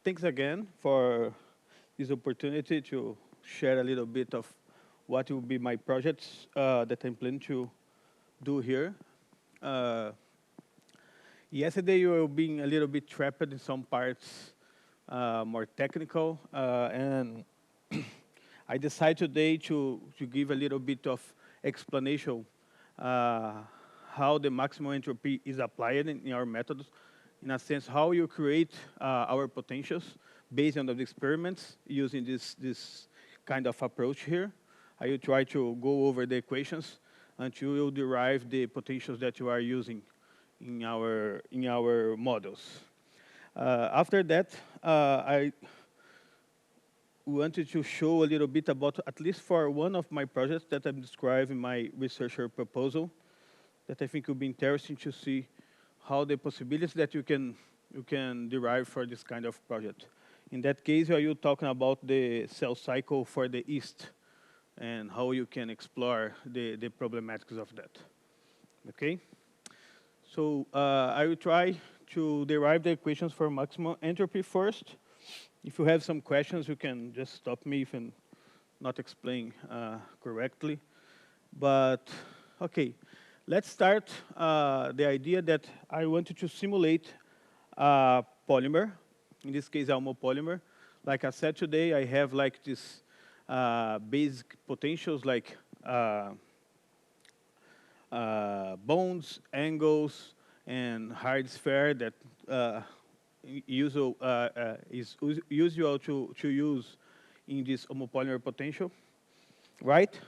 Thanks again for this opportunity to share a little bit of what will be my projects that I'm planning to do here. Uh, Yesterday, you were being a little bit trapped in some parts more technical, and I decided today to give a little bit of explanation how the maximum entropy is applied in our methods. In a sense, how you create our potentials based on the experiments using this kind of approach here. I will try to go over the equations until you derive the potentials that you are using in our models. After that, I wanted to show a little bit about, at least for one of my projects that I'm describing in my researcher proposal, that I think will be interesting to see how the possibilities that you can derive for this kind of project. In that case, are you talking about the cell cycle for the yeast and how you can explore the problematics of that? Okay. So I will try to derive the equations for maximum entropy first. If you have some questions, you can just stop me if I'm not explaining correctly. But okay, let's start the idea that I wanted to simulate a polymer, in this case, a homopolymer. Like I said today, I have like this basic potentials like bonds, angles, and hard sphere that is usual to use in this homopolymer potential, right?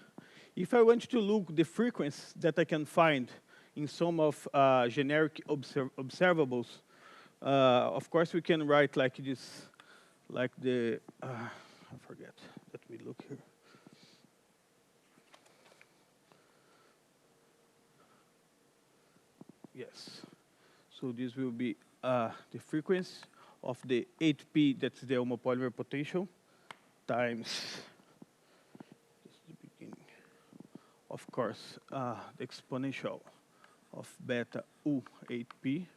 If I want to look the frequency that I can find in some of generic observables, of course we can write like this, like the, I forget, let me look here. Yes, so this will be the frequency of the 8p, that's the homopolymer potential, times, just the beginning, of course, the exponential of beta u 8p,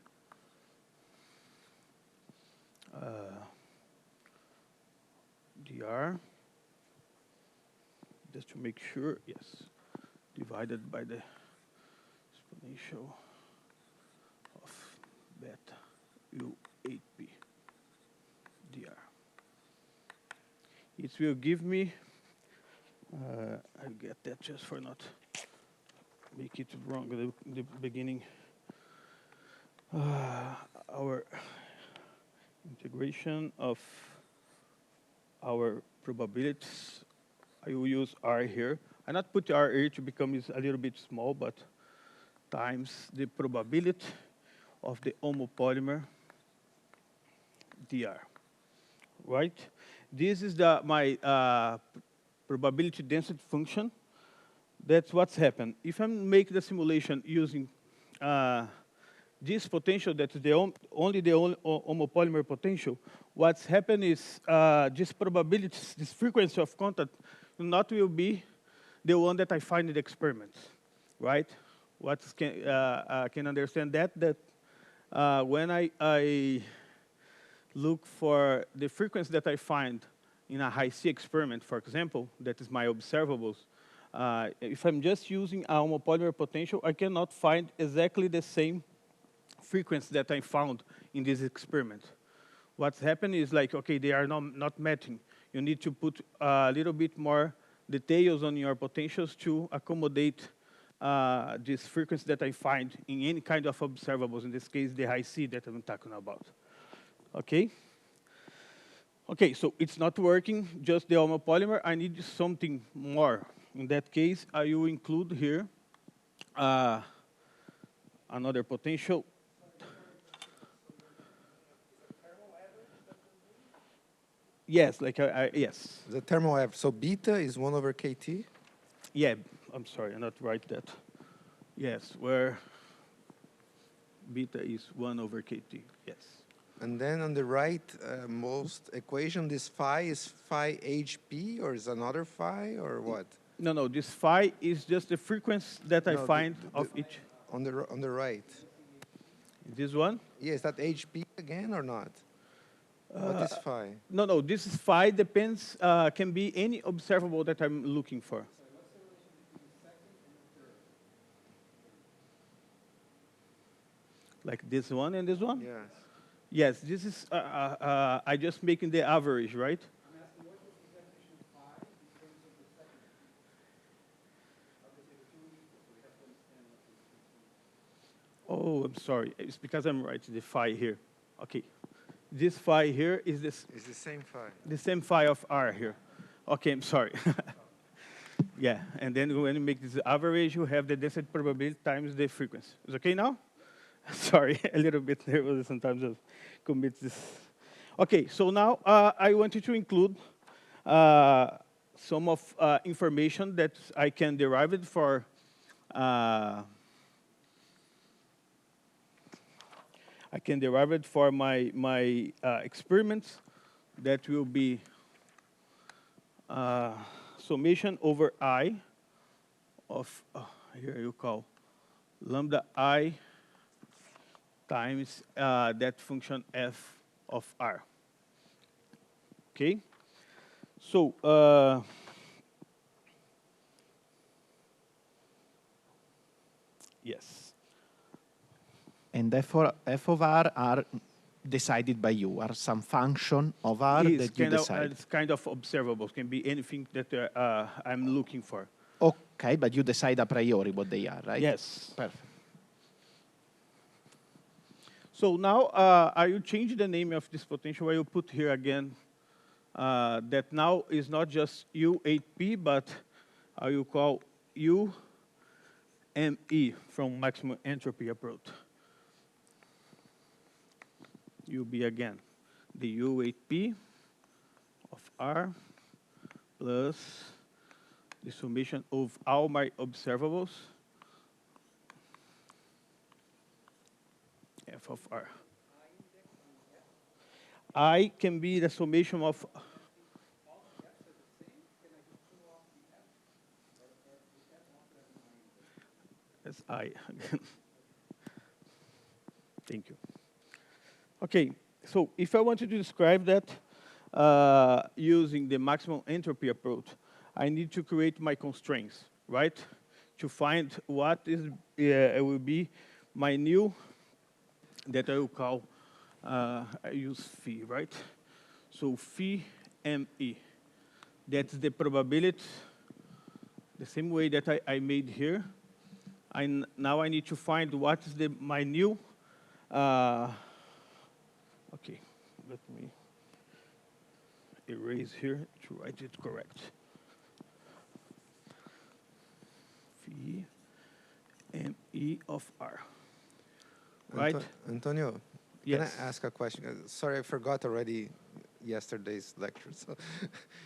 dr, just to make sure, yes, divided by the exponential of beta u 8p dr. It will give me, I'll get that just for not make it wrong at the beginning. Our integration of our probabilities, I will use R here. I not put R here to become a little bit small, but times the probability of the homopolymer dr, right? This is my probability density function. That's what's happened. If I make the simulation using this potential, that's only the homopolymer potential, what's happened is this probability, this frequency of contact, not will be the one that I find in the experiment, right? What can understand that when I look for the frequency that I find in a high C experiment, for example, that is my observables, if I'm just using a homopolymer potential, I cannot find exactly the same frequency that I found in this experiment. What's happened is like, okay, they are not matching. You need to put a little bit more details on your potentials to accommodate this frequency that I find in any kind of observables, in this case, the high C that I'm talking about. Okay? Okay, so it's not working, just the homopolymer. I need something more. In that case, I will include here another potential. Yes, like yes. The thermal average. So beta is 1 over kT? Yeah, I'm sorry, I not write that. Yes, where beta is 1 over kT, yes. And then on the right most equation, this phi is phi HP, or is another phi, or what? No, this phi is just the frequency that I find of each. On the right. This one? Yeah, is that HP again or not? What is phi? No, this is phi depends, can be any observable that I'm looking for. Like this one and this one? Yes. Yes, this is, I just making the average, right? Oh, I'm sorry. It's because I'm writing the phi here. Okay. This phi here is this, It's the same phi. the same phi of R here. Okay, I'm sorry. Yeah, and then when you make this average, you have the density probability times the frequency. Is okay now? Sorry, a little bit nervous sometimes I commit this. Okay, so now I wanted to include some of information that I can derive it for my experiments. That will be summation over I of, here you call, lambda I times that function f of R. Okay? So, yes. And f of R are decided by you, are some function of R that you decide. It's kind of observable. Can be anything that I'm looking for. Okay, but you decide a priori what they are, right? Yes. Perfect. So now I will change the name of this potential. I will put here again that now is not just U8P, but I will call UME from maximum entropy approach. Will be again the U8P of R plus the summation of all my observables f of R. I can be the summation of as I again. Thank you. Okay, so if I wanted to describe that using the maximum entropy approach, I need to create my constraints, right? To find what is will be my new, that I will call, I use phi, right? So phi ME. That's the probability, the same way that I made here. Now I need to find what is my new, okay, let me erase here to write it correct. Phi ME of R. Right? Antonio, Yes. can I ask a question? Sorry, I forgot already yesterday's lecture.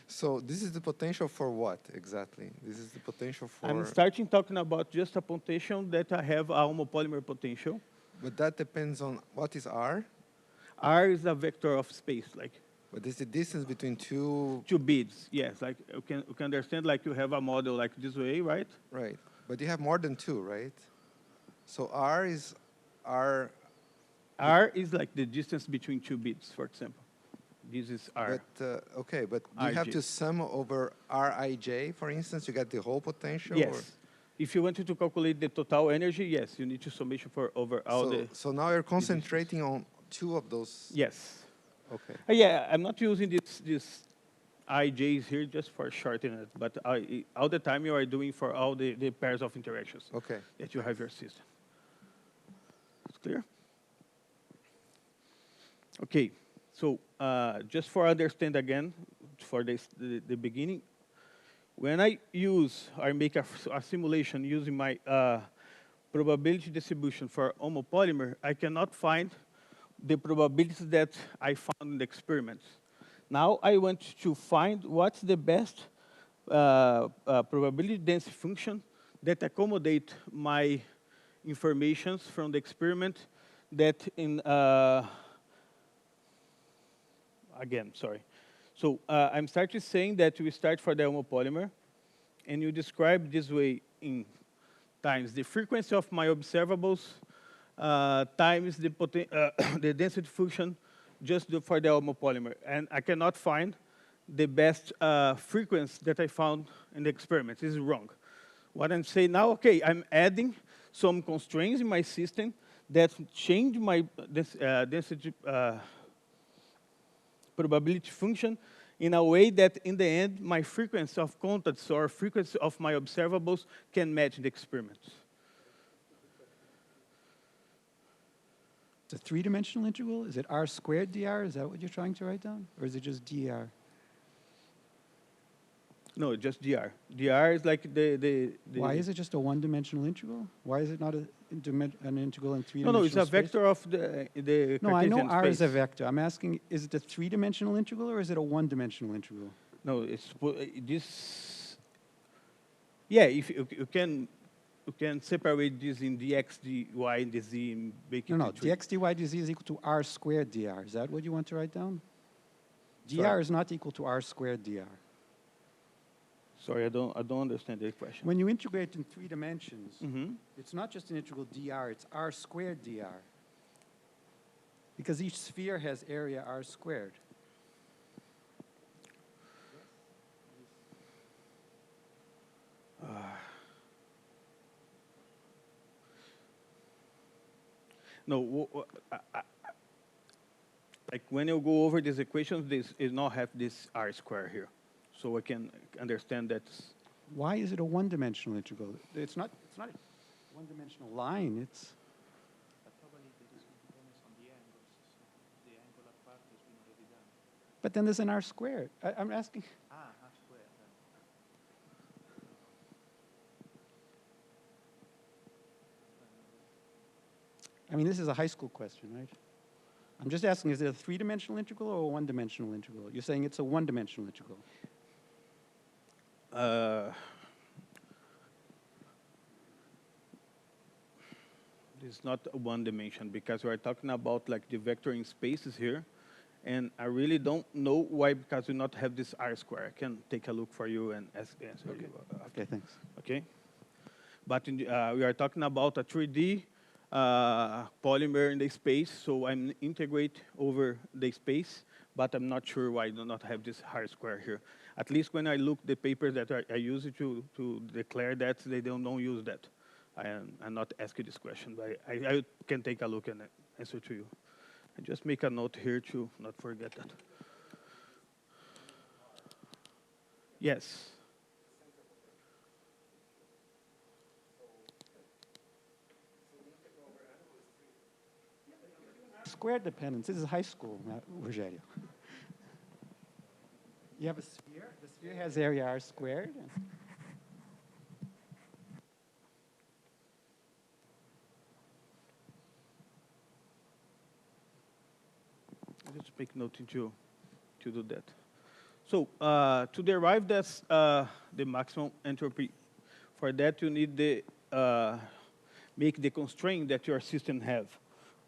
So this is the potential for what exactly? This is the potential for... I'm starting talking about just a potential that I have a homopolymer potential. But that depends on what is R? R is a vector of space, like But is the distance between two... two beads. Yes, like you can understand, like you have a model like this way, right? Right. But you have more than two, right? So R is R... R is like the distance between two beads, for example. This is R. But, okay, but do you have Ij. to sum over Rij, for instance, you get the whole potential? Yes. Or? If you wanted to calculate the total energy, yes, you need to summation for over all the... So now you're concentrating on two of those? Yes. Okay. Yeah, I'm not using this IJs here just for shortening it, but all the time you are doing for all the pairs of interactions Okay. that you have your system. It's clear? Okay, so just for understand again, for this, the beginning, when I use or make a simulation using my probability distribution for homopolymer, I cannot find the probabilities that I found in the experiments. Now I want to find what's the best probability density function that accommodate my informations from the experiment that in, again, sorry. So I'm starting saying that we start for the homopolymer, and you describe this way in times the frequency of my observables times the, the density function just for the homopolymer. And I cannot find the best frequency that I found in the experiment. This is wrong. What I'm saying now, okay, I'm adding some constraints in my system that change my density probability function in a way that, in the end, my frequency of contacts or frequency of my observables can match the experiment. It's a three-dimensional integral? Is it r squared dr? Is that what you're trying to write down? Or is it just dr? No, just dr. Dr is like the Why is it just a one-dimensional integral? Why is it not an integral in three-dimensional No, it's a space? vector of the No, I know Cartesian r space. is a vector. I'm asking, is it a three-dimensional integral or is it a one-dimensional integral? No, it's this. Yeah, if you can separate this in dx, dy, and the z and make it No, no, into dx dy dz is equal to r squared dr. Is that what you want to write down? Sorry. dr is not equal to r squared dr. Sorry, I don't understand the question. When you integrate in three dimensions, Mm-hmm. it's not just an integral dr, it's r squared dr. Because each sphere has area r squared. No, like when you go over these equations, this is not have this r square here, so I can understand that. Why is it a one-dimensional integral? It's not a one-dimensional line, it's... But then there's an r squared. I'm asking... I mean, this is a high school question, right? I'm just asking, is it a three-dimensional integral or a one-dimensional integral? You're saying it's a one-dimensional integral. It's not a one dimension because we're talking about like the vectoring spaces here, and I really don't know why, because we not have this r square. I can take a look for you and answer you. Okay, thanks. Okay, but we are talking about a 3D polymer in the space, so I'm integrate over the space, but I'm not sure why I do not have this r square here. At least when I look the papers that I use it to declare that, they don't use that. I'm not asking this question, but I can take a look and answer to you. I just make a note here to not forget that. Yes. Square dependence. This is high school, Rogério. You have a sphere. The sphere has area r squared. Let's make note to do that. So to derive that's the maximum entropy, for that you need the make the constraint that your system have,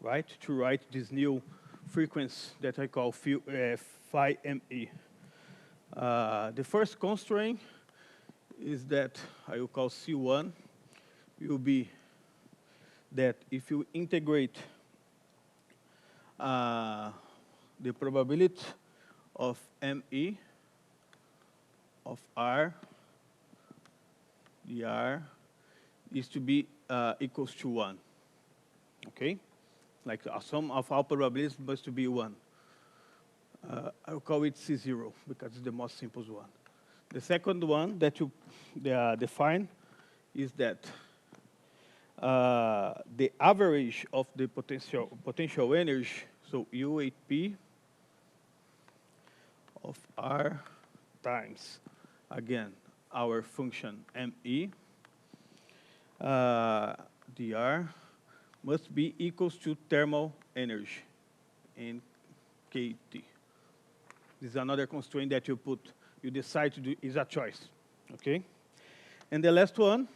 right? To write this new frequency that I call phi ME. The first constraint is that I will call C1 will be that if you integrate the probability of ME of R dr is to be equals to 1. Okay? Like a sum of all probabilities must to be 1. I'll call it C0 because it's the most simple one. The second one that you define is that the average of the potential energy, so U8P of R times, again, our function ME, dr must be equals to thermal energy in KT. This is another constraint that you decide to do, is a choice, okay? And the last one,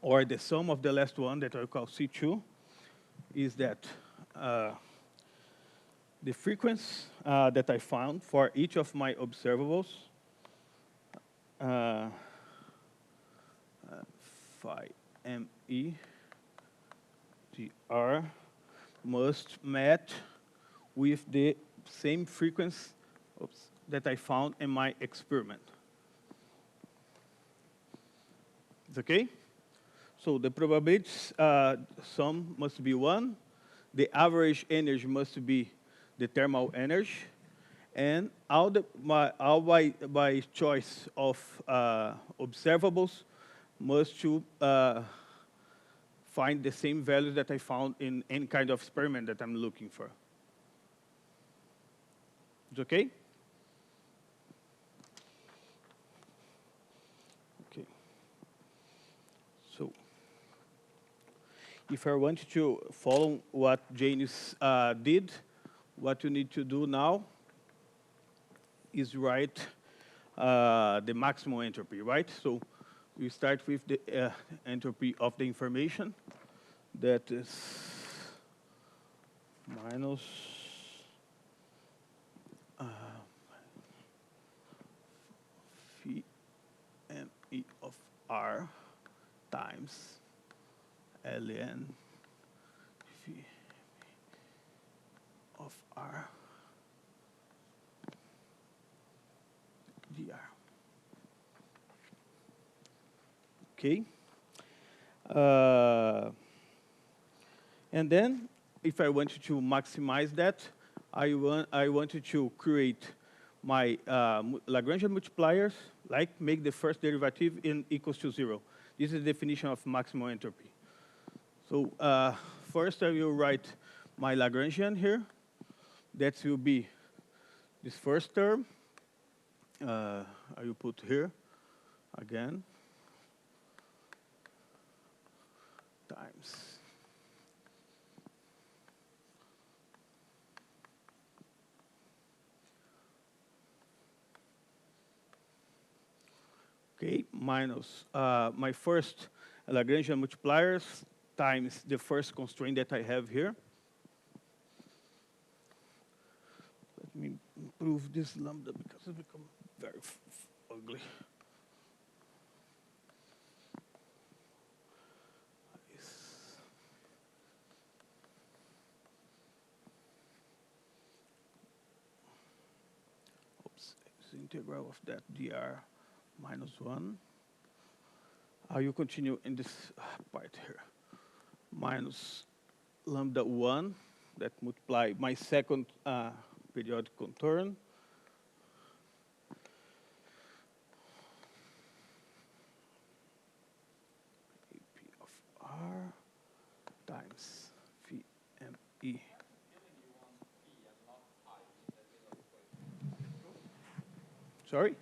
or the sum of the last one that I call C2, is that the frequency that I found for each of my observables, phi ME dr must match with the same frequency that I found in my experiment. It's okay? So the probability sum must be 1. The average energy must be the thermal energy. And all by choice of observables must to find the same values that I found in any kind of experiment that I'm looking for. It's okay? Okay. So if I want to follow what Janis did, what you need to do now is write the maximum entropy, right? So we start with the entropy of the information. That is minus phi me of r times ln phi of r dr. Okay. And then, if I wanted to maximize that, I wanted to create my Lagrangian multipliers, like make the first derivative in equals to 0. This is the definition of maximum entropy. So first, I will write my Lagrangian here. That will be this first term. I will put here again. Times okay, minus my first Lagrangian multipliers times the first constraint that I have here. Let me improve this lambda because it becomes very ugly. Integral of that dr minus 1. I will continue in this part here. Minus lambda 1 that multiply my second periodic contorn. AP of r times phi me. Sorry?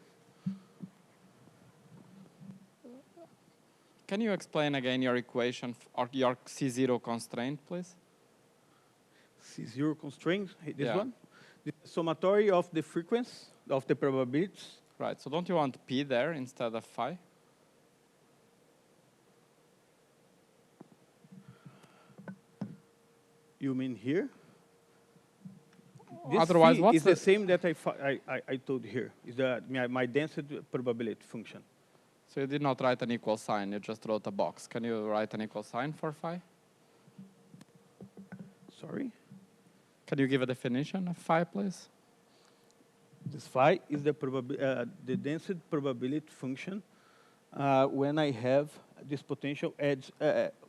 Can you explain again your equation or your C0 constraint, please? C0 constraint, this Yeah. one? The summatory of the frequency of the probabilities. Right, so don't you want P there instead of phi? You mean here? This Otherwise, phi what's is the same that I told here. Is my density probability function. So you did not write an equal sign, you just wrote a box. Can you write an equal sign for phi? Sorry? Can you give a definition of phi, please? This phi is the density probability function when I have this potential adds,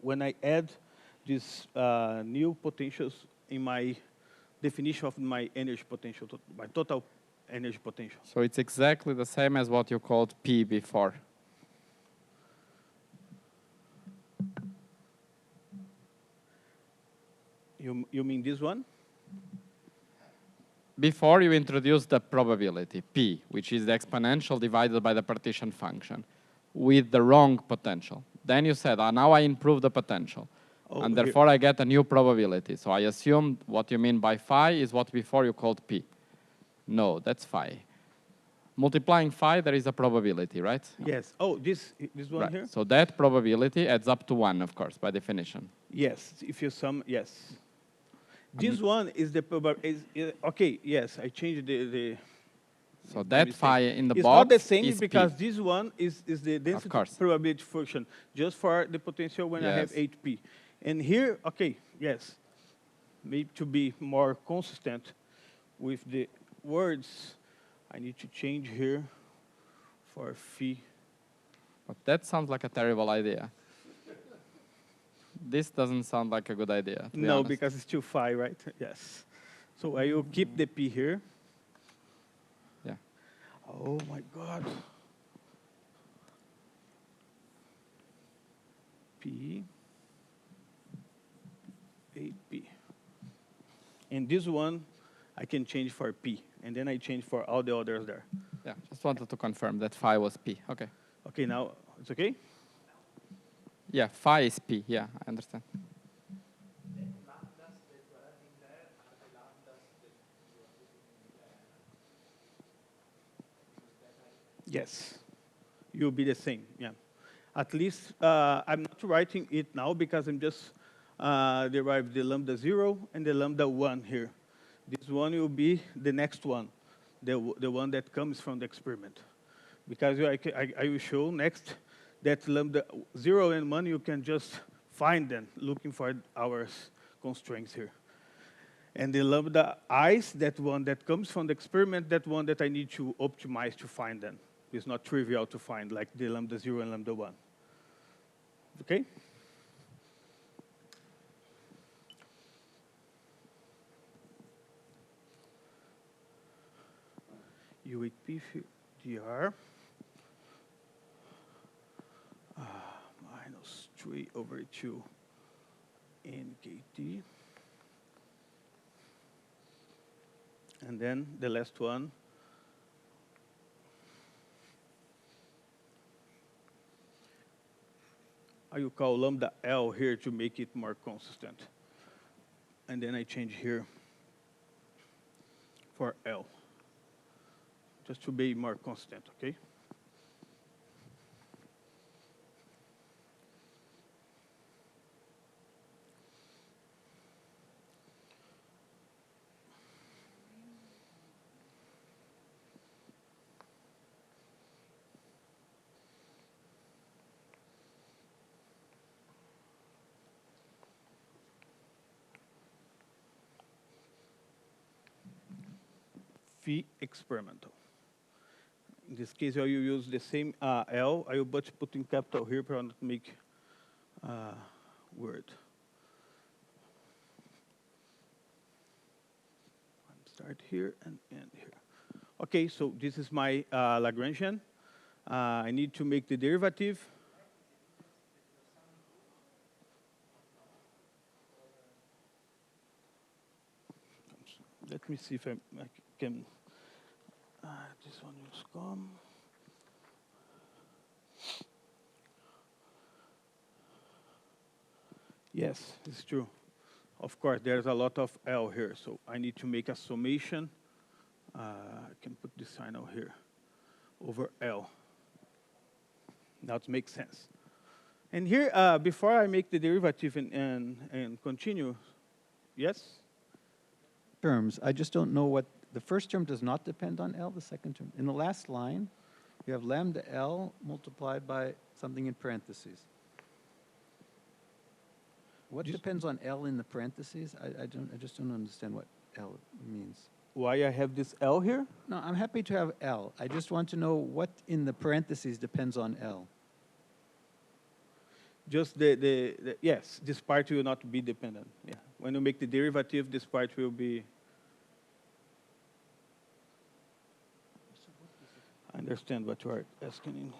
when I add these new potentials in my definition of my energy potential, my total energy potential. So it's exactly the same as what you called P before. You mean this one? Before you introduced the probability, P, which is the exponential divided by the partition function, with the wrong potential. Then you said, now I improve the potential. Oh, and here. therefore I get a new probability. So I assume what you mean by phi is what before you called P. No, that's phi. Multiplying phi, there is a probability, right? Yes. Oh, this one Right. here? So that probability adds up to 1, of course, by definition. Yes, if you sum, yes. This one is the probability. Okay, yes, I changed the So that phi in the it's box not the same is because P. this one is the density course. probability function just for the potential when I have Yes. 8p. And here, okay, yes, maybe to be more consistent, with the words, I need to change here for phi. But that sounds like a terrible idea. This doesn't sound like a good idea, to be No, honest. because it's still phi, right? Yes. So I will keep the p here. Yeah. Oh my God. P, 8p. And this one, I can change for p. And then I change for all the others there. Yeah, just wanted to confirm that phi was p. Okay. Okay, now it's okay? Yeah, phi is p. Yeah, I understand. Yes. You'll be the same, yeah. At least I'm not writing it now because I'm just derive the lambda 0 and the lambda 1 here. This one will be the next one, the one that comes from the experiment. Because I will show next that lambda 0 and 1, you can just find them looking for our constraints here. And the lambda i's, that one that comes from the experiment, that one that I need to optimize to find them. It's not trivial to find, like the lambda 0 and lambda 1. Okay? U8P dr minus 3 over 2 nkt. And then the last one, I will call lambda L here to make it more consistent. And then I change here for L, just to be more constant, okay? Phi experimental. In this case, I will use the same L. I will but put in capital here for not make word. Start here and end here. Okay, so this is my Lagrangian. I need to make the derivative. Let me see if I can. This one will come. Yes, it's true. Of course, there's a lot of L here, so I need to make a summation. I can put this sign out here over L. Now it makes sense. And here, before I make the derivative and continue, yes? Terms, I just don't know what, the first term does not depend on L, the second term. In the last line, you have lambda L multiplied by something in parentheses. What depends on L in the parentheses? I just don't understand what L means. Why I have this L here? No, I'm happy to have L. I just want to know what in the parentheses depends on L. Just yes, this part will not be dependent. Yeah, when you make the derivative, this part will be. I understand what you are asking.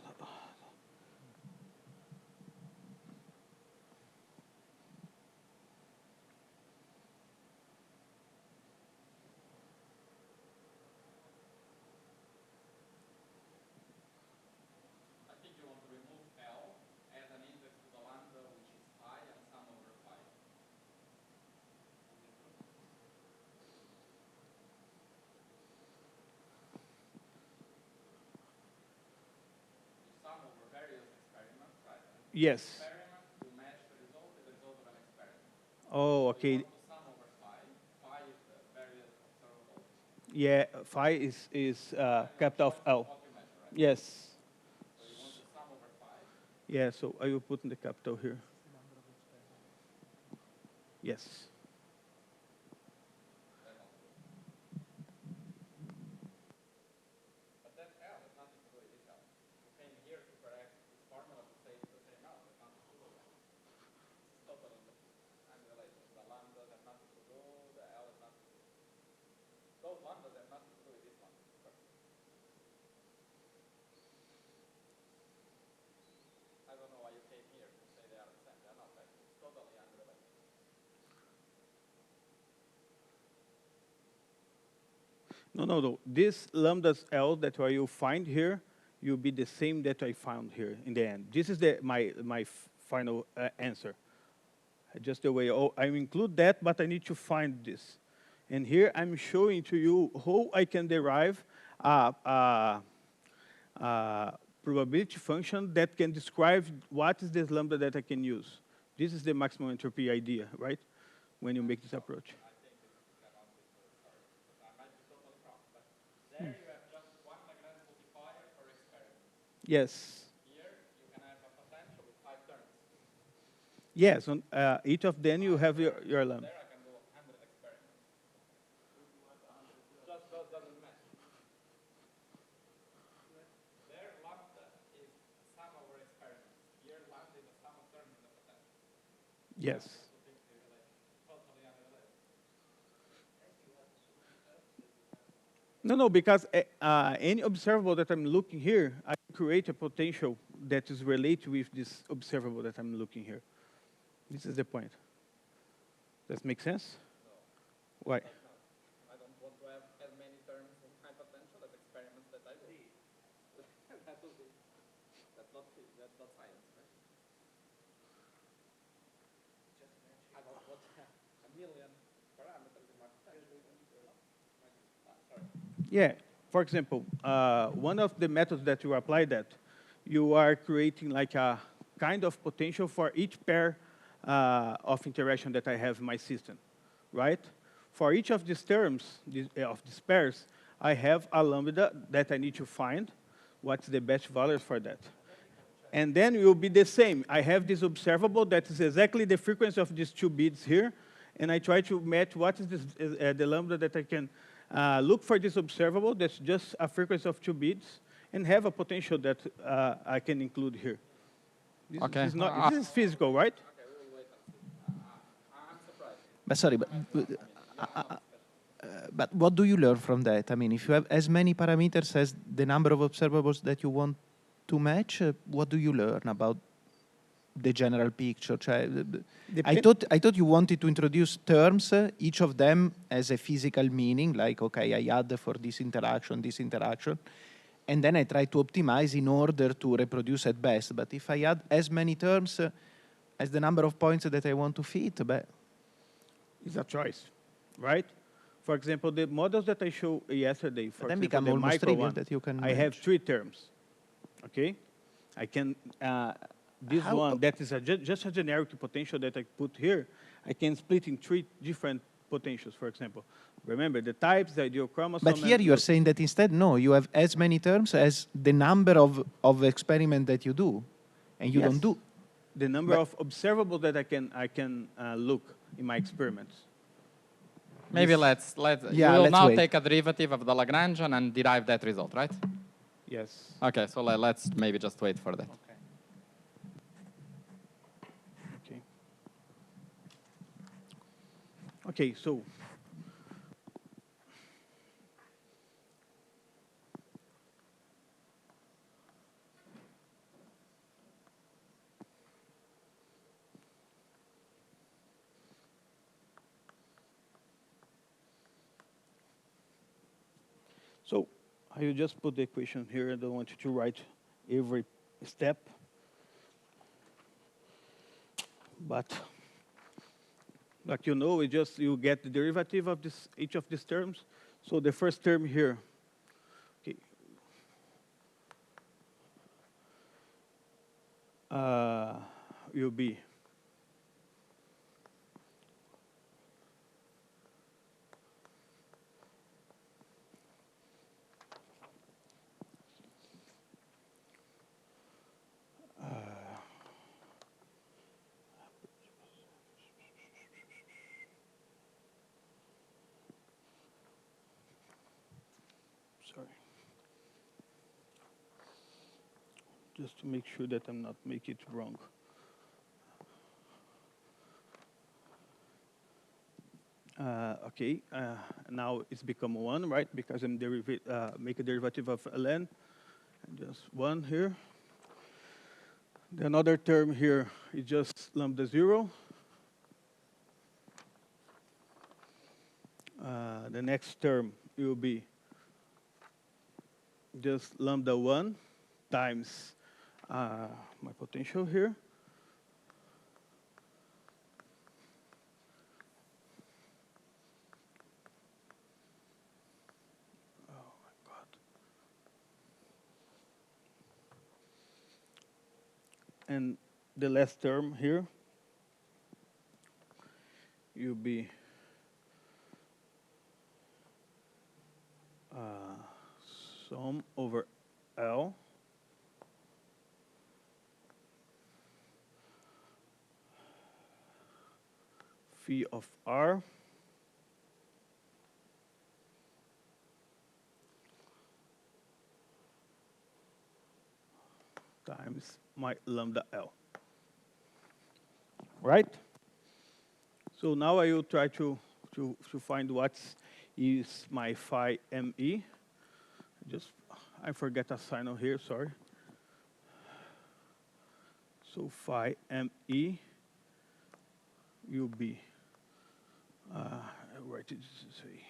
Yes. Oh, okay. Yeah, phi is capital of L. Yes. Yeah, so I will put in the capital here. Yes. No. This lambdas L that I will find here will be the same that I found here in the end. This is my final answer. Just the way I include that, but I need to find this. And here I'm showing to you how I can derive a probability function that can describe what is this lambda that I can use. This is the maximum entropy idea, right? When you make this approach. Yes. Here, you can have a potential with 5 terms. Yes, on each of them you have your lambda. There I can do 100 experiments. Just doesn't match. There, lambda is sum over experiments. Here, lambda is the sum of terms in the potential. Yes. Totally unrelated. No, because any observable that I'm looking here, I can create a potential that is related with this observable that I'm looking here. This is the point. Does it make sense? No. Why? I don't want to have as many terms in my potential as experiments that I do. That's not science, right? I don't want to have a million parameters in my potential. Sorry. Yeah. For example, one of the methods that you apply that, you are creating like a kind of potential for each pair of interaction that I have in my system, right? For each of these terms, of these pairs, I have a lambda that I need to find what's the best values for that. And then it will be the same. I have this observable that is exactly the frequency of these 2 bits here, and I try to match what is this, the lambda that I can look for this observable that's just a frequency of 2 bits, and have a potential that I can include here. This, Okay. this is physical, right? But sorry, but what do you learn from that? I mean, if you have as many parameters as the number of observables that you want to match, what do you learn about the general picture? I thought you wanted to introduce terms, each of them has a physical meaning, like, okay, I add for this interaction, and then I try to optimize in order to reproduce at best. But if I add as many terms as the number of points that I want to fit, but it's a choice, right? For example, the models that I showed yesterday, for then example, become the almost micro trivial one, that you can I have match. 3 terms, okay? I can, this one that is just a generic potential that I put here, I can split in 3 different potentials, for example. Remember, the types, the ideal chromosome. But here you are saying that instead, no, you have as many terms as the number of experiments that you do, and you Yes. don't do. The number of observables that I can look in my experiments. Maybe This- Yeah, we'll let's now wait. take a derivative of the Lagrangian and derive that result, right? Yes. Okay, so let's maybe just wait for that. Okay. Okay, so I will just put the equation here. I don't want you to write every step. But like you know, you get the derivative of each of these terms. So the first term here, okay, will be sorry. Just to make sure that I'm not making it wrong. Okay, now it's become 1, right? Because I'm make a derivative of ln, and just 1 here. The another term here is just lambda 0. The next term will be just lambda 1 times my potential here. Oh my God. And the last term here will be sum over L phi of R times my lambda L. Right? So now I will try to find what is my phi ME. I forget a sign on here, sorry. So phi ME will be, I write it this way.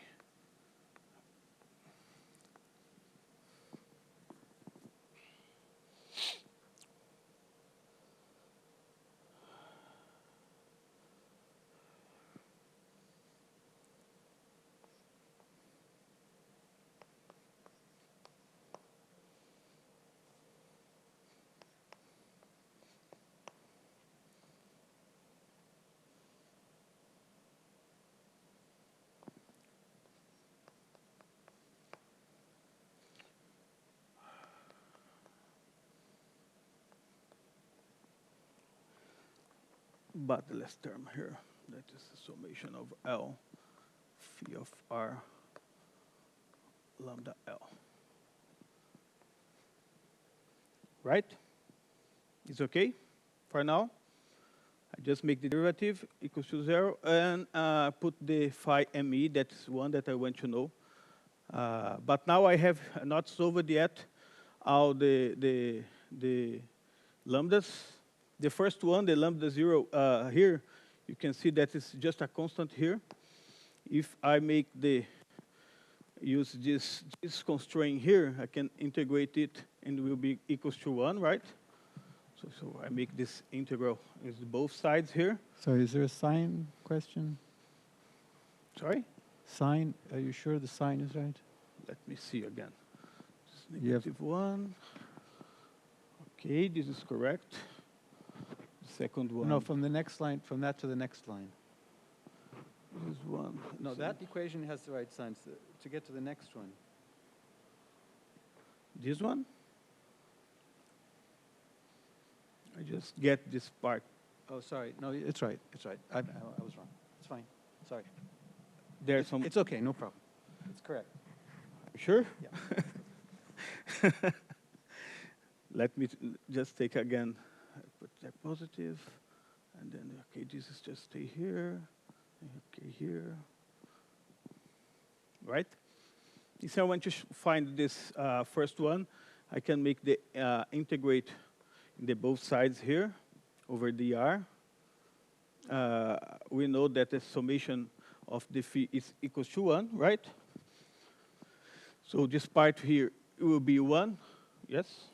But the last term here, that is the summation of L phi of R lambda L. Right? It's okay for now. I just make the derivative equals to 0 and put the phi ME, that's one that I want to know. But now I have not solved yet all the lambdas. The first one, the lambda 0 here, you can see that it's just a constant here. If I use this constraint here, I can integrate it and it will be equals to 1, right? So I make this integral is both sides here. So is there a sign question? Sorry? Sign, are you sure the sign is right? Let me see again. It's You have- negative 1. Okay, this is correct. The second one. No, from the next line, from that to the next line. This is 1. No, that equation has the right signs. To get to the next one. This one? I just get this part. Oh, sorry. No, it's right. It's right. I was wrong. It's fine. Sorry. There's some. It's okay. No problem. It's correct. Sure? Yeah. Let me just take again. I put that positive, and then okay, this is just stay here. Okay, here. Right? If I want to find this first one, I can make the integrate in the both sides here over dr. We know that the summation of the phi is equals to 1, right? So this part here will be 1, yes?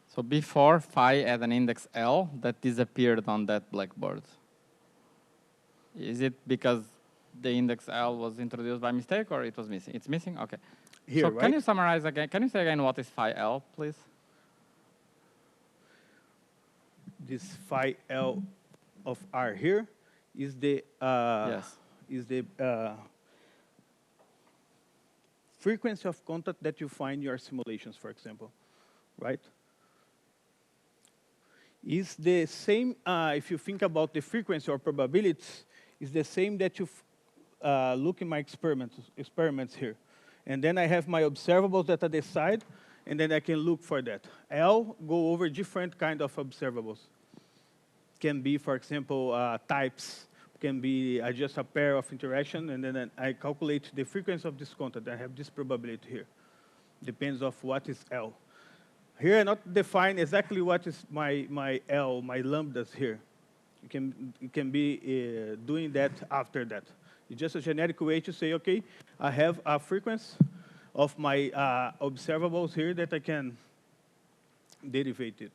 So before phi had an index L that disappeared on that blackboard. Is it because the index L was introduced by mistake or it was missing? It's missing? Okay. Here, so right? can you summarize again? Can you say again what is phi L, please? This phi L of R here is the Yes. Frequency of contact that you find in your simulations, for example, right? Is the same, if you think about the frequency or probabilities, is the same that you look in my experiments here. And then I have my observables that are the side, and then I can look for that. L go over different kind of observables. Can be, for example, types, can be just a pair of interaction, and then I calculate the frequency of this contact. I have this probability here. Depends of what is L. Here I not define exactly what is my L, my lambdas here. You can be doing that after that. It's just a generic way to say, okay, I have a frequency, of my observables here that I can derivate it.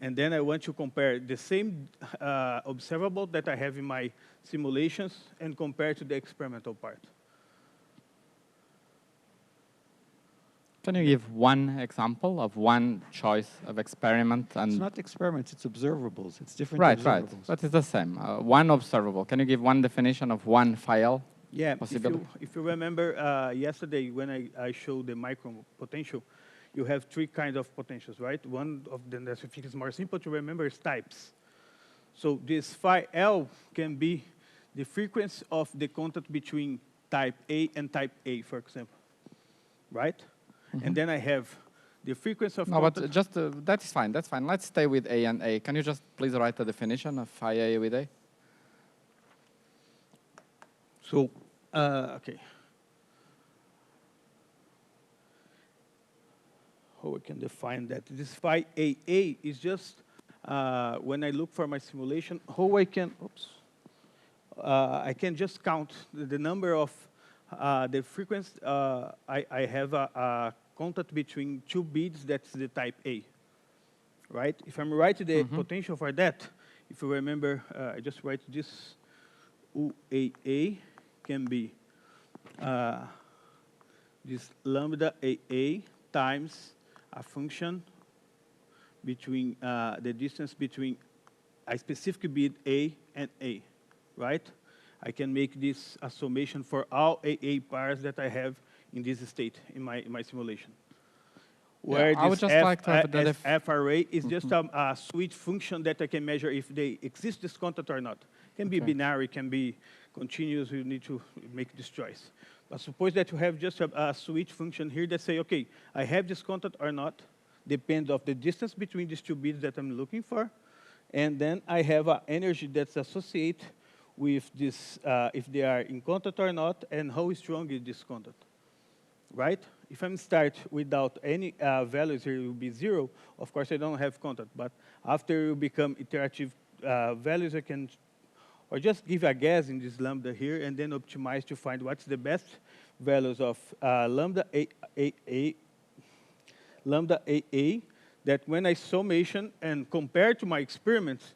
And then I want to compare the same observable that I have in my simulations and compare to the experimental part. Can you give one example of one choice of experiment? And It's not experiments, it's observables. It's different right, observables. but it's the same. One observable. Can you give one definition of one file? Yeah, Possibility. if you remember yesterday when I showed the micro potential, you have three kinds of potentials, right? One of them that I think is more simple to remember is types. So this phi L can be the frequency of the contact between type A and type A, for example, right? And then I have the frequency of No, contact. but just that is fine. That's fine. Let's stay with A and A. Can you just please write the definition of phi A with A? So, okay. How I can define that? This phi AA is just when I look for my simulation, how I can, oops, I can just count the number of the frequency. I have a contact between two beads that's the type A, right? If I'm writing the potential for that, if you remember, I just write this UAA can be this lambda AA times a function between the distance between a specific bit A and A, right? I can make this a summation for all AA pairs that I have in this state in my simulation. Where I would this just like to have the F array is just a switch function that I can measure if they exist this contact or not. Can be binary, can be continuous. You need to make this choice. But suppose that you have just a switch function here that say, okay, I have this contact or not, depends of the distance between these two bits that I'm looking for, and then I have an energy that's associated with this, if they are in contact or not, and how strong is this contact, right? If I'm start without any values here, it will be 0. Of course, I don't have contact, but after you become iterative values, I can, or just give a guess in this lambda here, and then optimize to find what's the best values of lambda AA, that when I summation and compare to my experiments,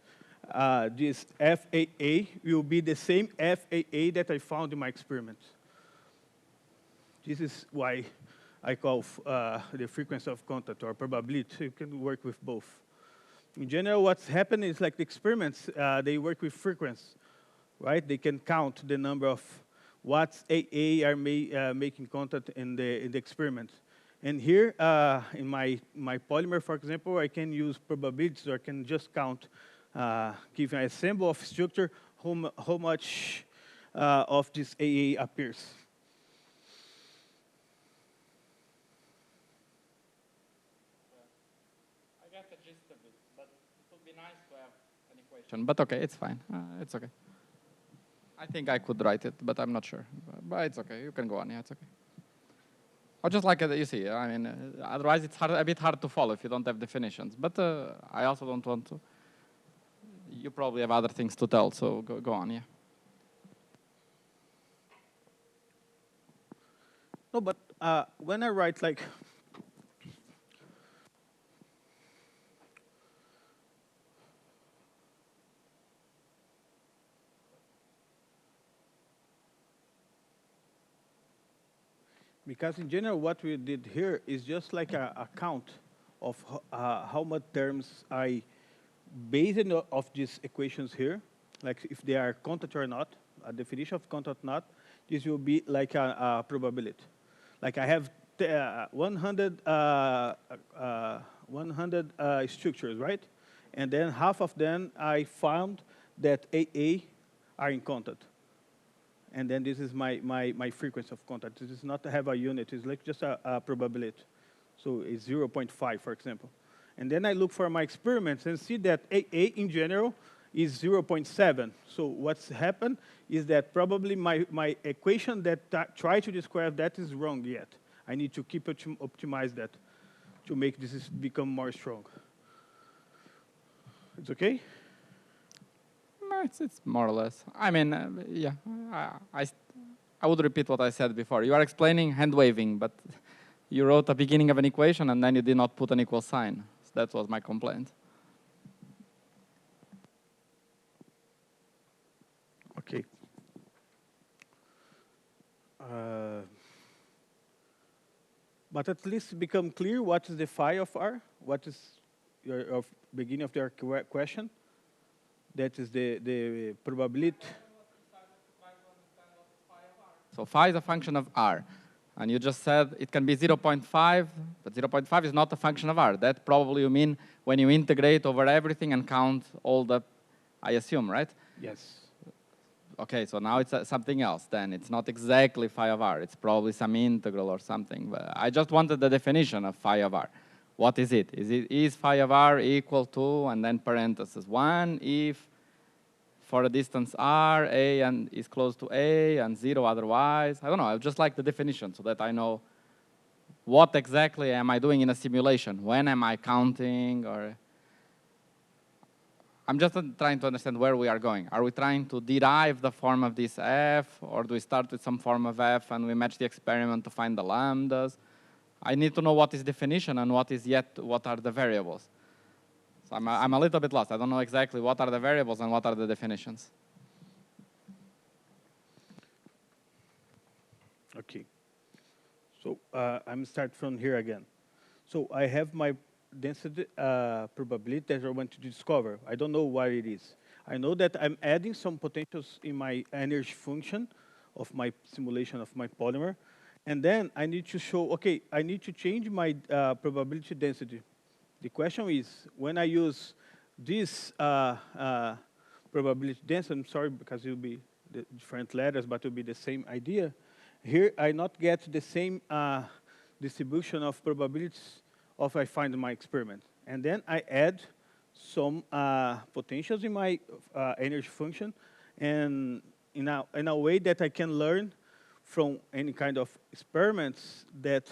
this FAA will be the same FAA that I found in my experiments. This is why I call the frequency of contact or probability. You can work with both. In general, what's happening is like the experiments, they work with frequency, right? They can count the number of watts AA are making contact in the experiment. And here, in my polymer, for example, I can use probabilities, or I can just count, give a symbol of structure, how much of this AA appears. I get the gist of it, but it would be nice to have an equation. But okay, it's fine. It's okay. I think I could write it, but I'm not sure. But it's okay. You can go on. Yeah, it's okay. Or just like you see, I mean, otherwise it's a bit hard to follow if you don't have definitions. But I also don't want to. You probably have other things to tell, so go on, yeah. No, but when I write like, because in general, what we did here is just like a count of how much terms I based of these equations here, like if they are contact or not, a definition of contact or not, this will be like a probability. Like I have 100 structures, right? And then half of them I found that AA are in contact. And then this is my frequency of contact. This is not to have a unit, it's like just a probability. So it's 0.5, for example. And then I look for my experiments and see that AA in general is 0.7. So what's happened is that probably my equation that try to describe that is wrong yet. I need to keep optimize that to make this become more strong. It's okay? No, it's more or less. I mean, yeah, I would repeat what I said before. You are explaining hand waving, but you wrote a beginning of an equation and then you did not put an equal sign. So that was my complaint. Okay. But at least become clear what is the phi of R, what is your beginning of your question. That is the probability. So phi is a function of R. And you just said it can be 0.5, but 0.5 is not a function of R. That probably you mean when you integrate over everything and count all the, I assume, right? Yes. Okay, so now it's something else then. It's not exactly phi of R. It's probably some integral or something. But I just wanted the definition of phi of R. What is it? Is phi of R equal to, and then parentheses, 1 if for a distance R, A and is close to A, and 0 otherwise? I don't know. I just like the definition so that I know what exactly am I doing in a simulation. When am I counting? Or I'm just trying to understand where we are going. Are we trying to derive the form of this f, or do we start with some form of f and we match the experiment to find the lambdas? I need to know what is definition and what are the variables. So I'm a little bit lost. I don't know exactly what are the variables and what are the definitions. Okay. So I'm start from here again. So I have my density probability that I want to discover. I don't know what it is. I know that I'm adding some potentials in my energy function of my simulation of my polymer. And then I need to show, okay, I need to change my probability density. The question is, when I use this probability density, I'm sorry because it will be the different letters, but it will be the same idea. Here, I not get the same distribution of probabilities of I find my experiment. And then I add some potentials in my energy function, and in a way that I can learn from any kind of experiments that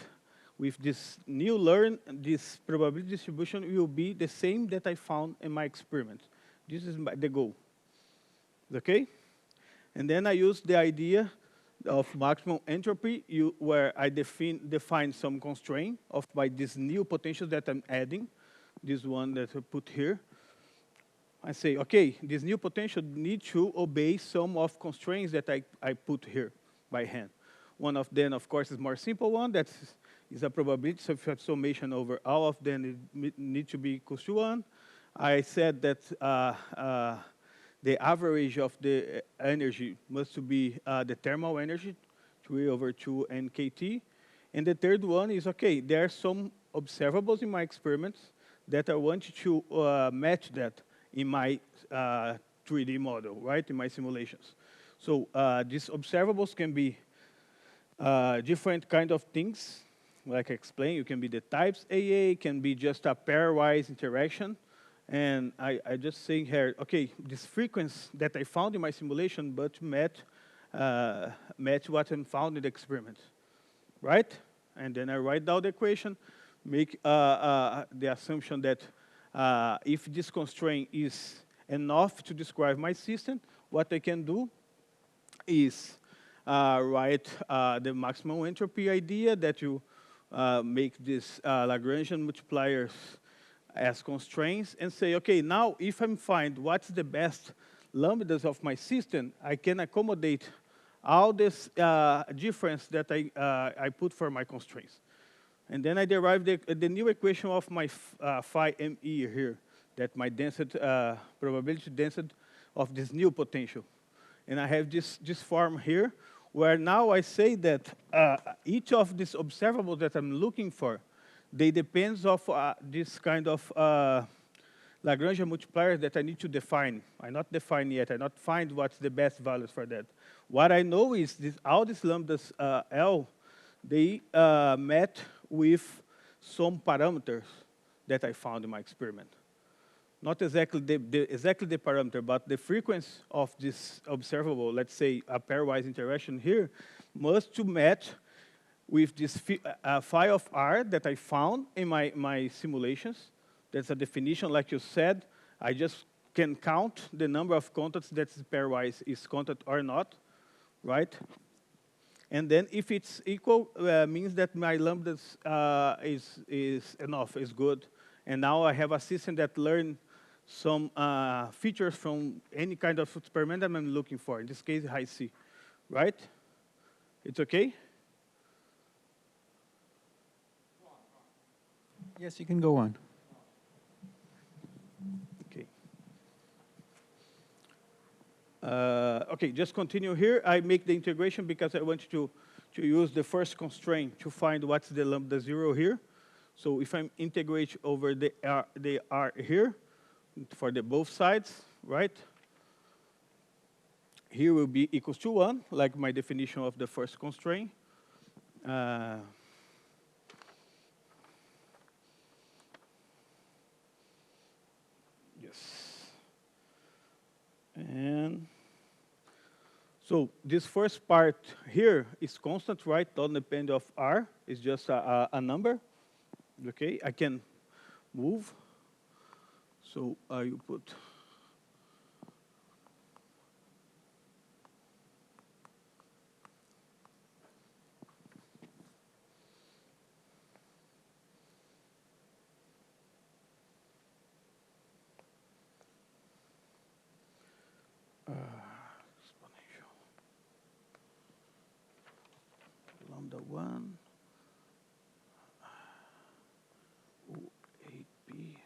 with this new this probability distribution will be the same that I found in my experiment. This is the goal. Okay? And then I use the idea of maximum entropy, where I define some constraint by this new potential that I'm adding, this one that I put here. I say, okay, this new potential needs to obey some of constraints that I put here by hand. One of them, of course, is more simple one. That is a probability. So if you have summation over all of them, it needs to be equals to 1. I said that the average of the energy must be the thermal energy, 3 over 2 NKT. And the third one is, okay, there are some observables in my experiments that I want to match that in my 3D model, right, in my simulations. So these observables can be different kind of things, like I explained. You can be the types AA, can be just a pairwise interaction. And I just saying here, okay, this frequency that I found in my simulation, but match what I found in the experiment, right? And then I write down the equation, make the assumption that if this constraint is enough to describe my system, what I can do is write the maximum entropy idea that you make this Lagrangian multipliers as constraints and say, okay, now if I find what's the best lambdas of my system, I can accommodate all this difference that I put for my constraints. And then I derive the new equation of my phi ME here, that my density, probability density of this new potential. And I have this form here, where now I say that each of these observables that I'm looking for, they depends of this kind of Lagrangian multiplier that I need to define. I not define yet. I not find what's the best values for that. What I know is all these lambdas L, they met with some parameters that I found in my experiment. Not exactly the parameter, but the frequency of this observable, let's say a pairwise interaction here, must to match with this phi of R that I found in my simulations. That's a definition, like you said. I just can count the number of contacts that pairwise is contact or not, right? And then if it's equal, means that my lambdas is enough, is good. And now I have a system that learn some features from any kind of experiment that I'm looking for. In this case, high C, right? It's okay? Yes, you can go on. Okay. Okay, just continue here. I make the integration because I want to use the first constraint to find what's the lambda 0 here. So if I integrate over the R here for the both sides, right? Here will be equals to 1, like my definition of the first constraint. Yes. And so this first part here is constant, right? Don't depend of R. It's just a number. Okay, I can move. So I put exponential lambda 1 8b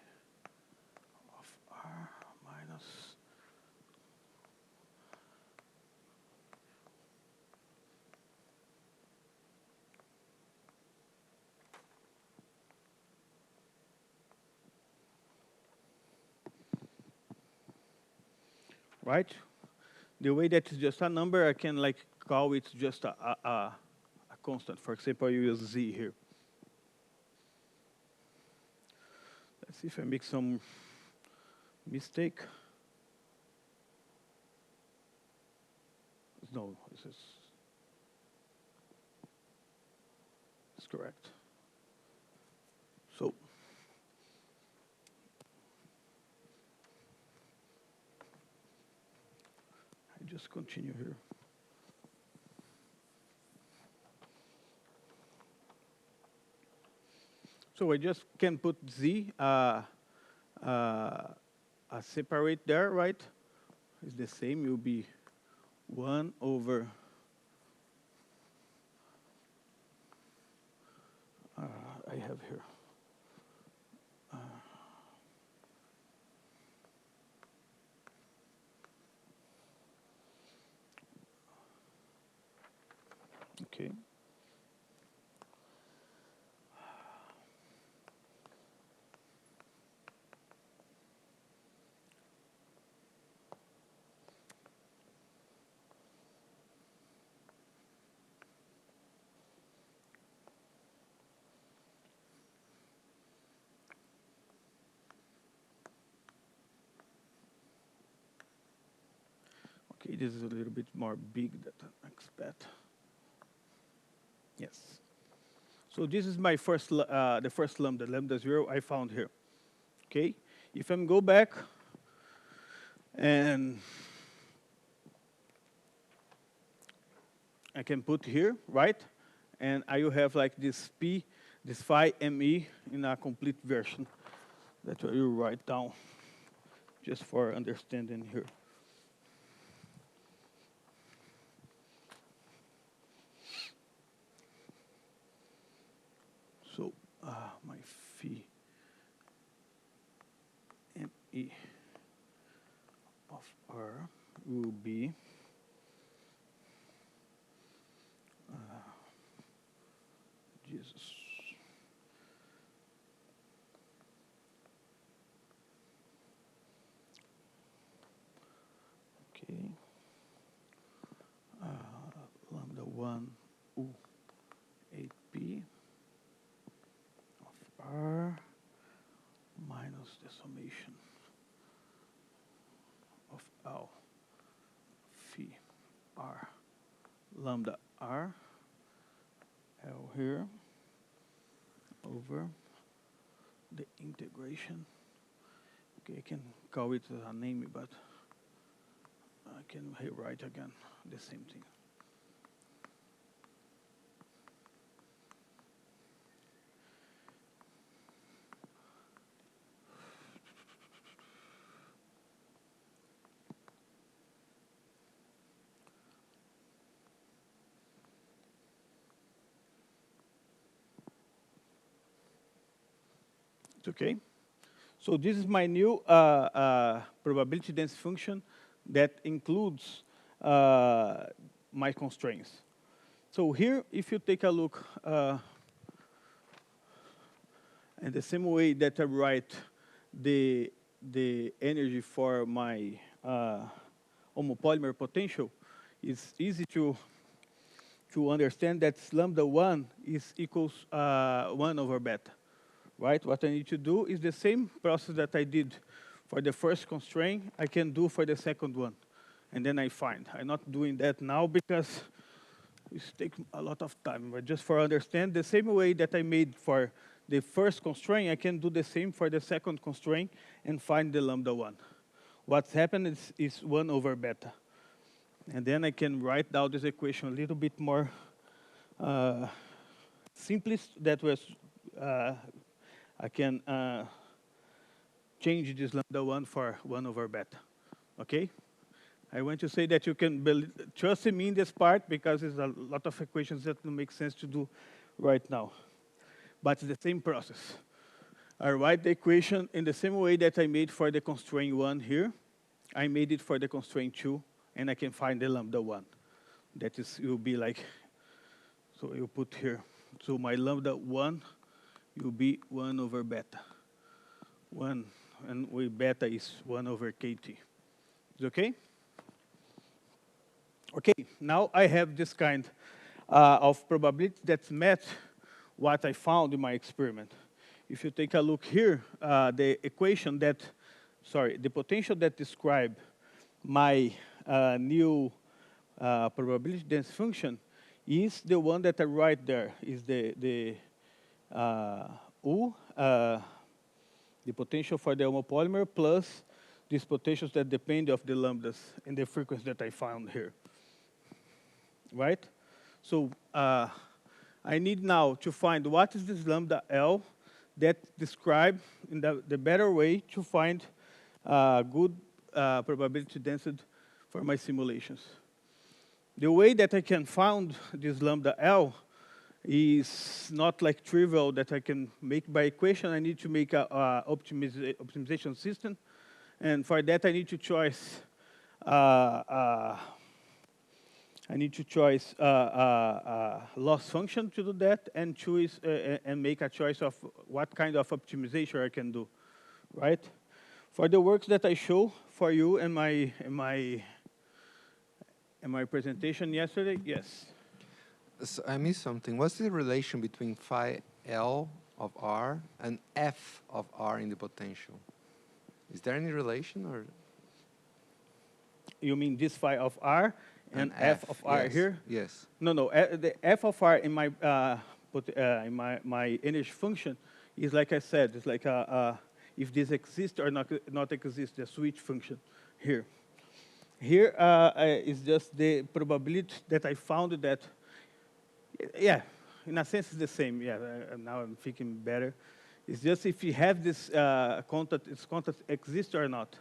of R minus right? The way that it's just a number, I can like call it just a constant. For example, you use Z here. Let's see if I make some mistake. No, this is correct. So I just continue here. So I just can put Z separate there, right? It's the same. It will be 1 over I have here. Okay. Okay, this is a little bit more big than I expect. Yes. So this is my first, the first lambda 0 I found here. Okay, if I go back and I can put here, right? And I will have like this P, this phi ME in a complete version that I will write down just for understanding here. So my phi ME of R will be Jesus. Okay. Lambda 1 8b of R minus the summation of L phi R lambda R L here over the integration. Okay, I can call it a name, but I can write again the same thing. Okay? So this is my new probability density function that includes my constraints. So here, if you take a look, in the same way that I write the energy for my homopolymer potential, it's easy to understand that lambda 1 is equals 1 over beta, right? What I need to do is the same process that I did for the first constraint, I can do for the second one. And then I find. I'm not doing that now because it takes a lot of time, but just for understand, the same way that I made for the first constraint, I can do the same for the second constraint and find the lambda 1. What's happened is 1 over beta. And then I can write down this equation a little bit more simplest. That was, I can change this lambda 1 for 1 over beta, okay? I want to say that you can trust me in this part because there's a lot of equations that don't make sense to do right now. But it's the same process. I write the equation in the same way that I made for the constraint 1 here. I made it for the constraint 2, and I can find the lambda 1. That is, it will be like, so you put here. So my lambda 1 will be 1 over beta. 1, and with beta is 1 over kt. Is okay? Okay, now I have this kind of probability that's met what I found in my experiment. If you take a look here, the equation that, the potential that describe my new probability density function is the one that I write there, is the U, the potential for the homopolymer plus these potentials that depend of the lambdas and the frequency that I found here. Right? So I need now to find what is this lambda L that describe in the better way to find good probability density for my simulations. The way that I can find this lambda L is not like trivial that I can make by equation. I need to make a optimization system. And for that, I need to choose loss function to do that, and choose and make a choice of what kind of optimization I can do, right? For the works that I show for you in my presentation yesterday, yes. So I missed something. What's the relation between phi L of R and F of R in the potential? Is there any relation, or? You mean this phi of R and F of R yes, here? Yes. No. The F of R in my my energy function is, like I said, it's like if this exists or not exists, the switch function here. Here is just the probability that I found that, yeah, in a sense it's the same. Yeah, now I'm thinking better. It's just if you have this contact exists or not.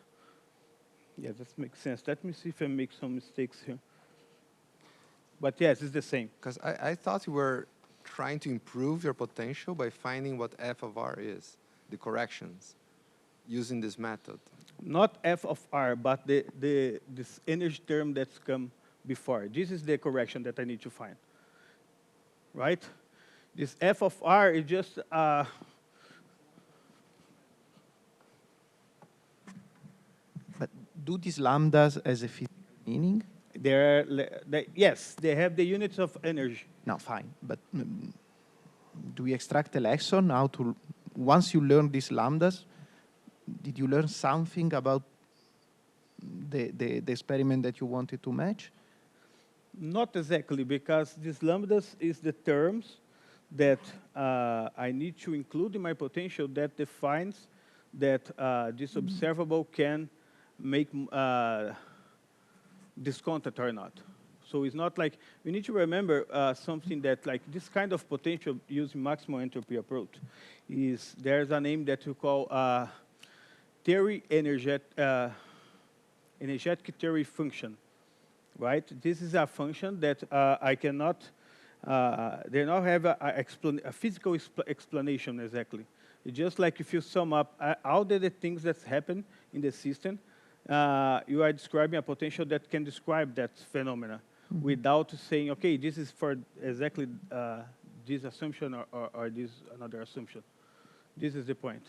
Yeah, that makes sense. Let me see if I make some mistakes here. But yes, it's the same. Because I thought you were trying to improve your potential by finding what F of R is, the corrections, using this method. Not F of R, but this energy term that's come before. This is the correction that I need to find, right? This F of R is just But do these lambdas as a physical meaning? yes, they have the units of energy. No, fine. But do we extract a lesson how to, once you learn these lambdas, did you learn something about the experiment that you wanted to match? Not exactly, because these lambdas is the terms that I need to include in my potential that defines that this observable can make this contact or not. So it's not like, we need to remember something that like this kind of potential using maximum entropy approach is, there's a name that we call theory energetic theory function, right? This is a function that I cannot, they don't have a physical explanation exactly, It's just like if you sum up all the things that happen in the system, you are describing a potential that can describe that phenomena without saying, okay, this is for exactly this assumption or this another assumption. This is the point.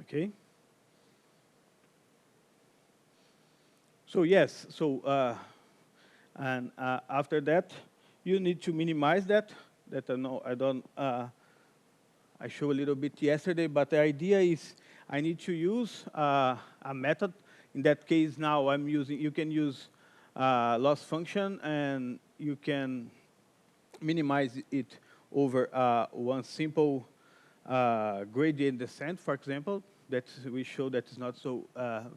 Okay? So yes, so and after that, you need to minimize that. That I know I don't. I showed a little bit yesterday, but the idea is I need to use a method. In that case, now I'm using. You can use loss function, and you can minimize it over one simple gradient descent, for example. That we show that is not so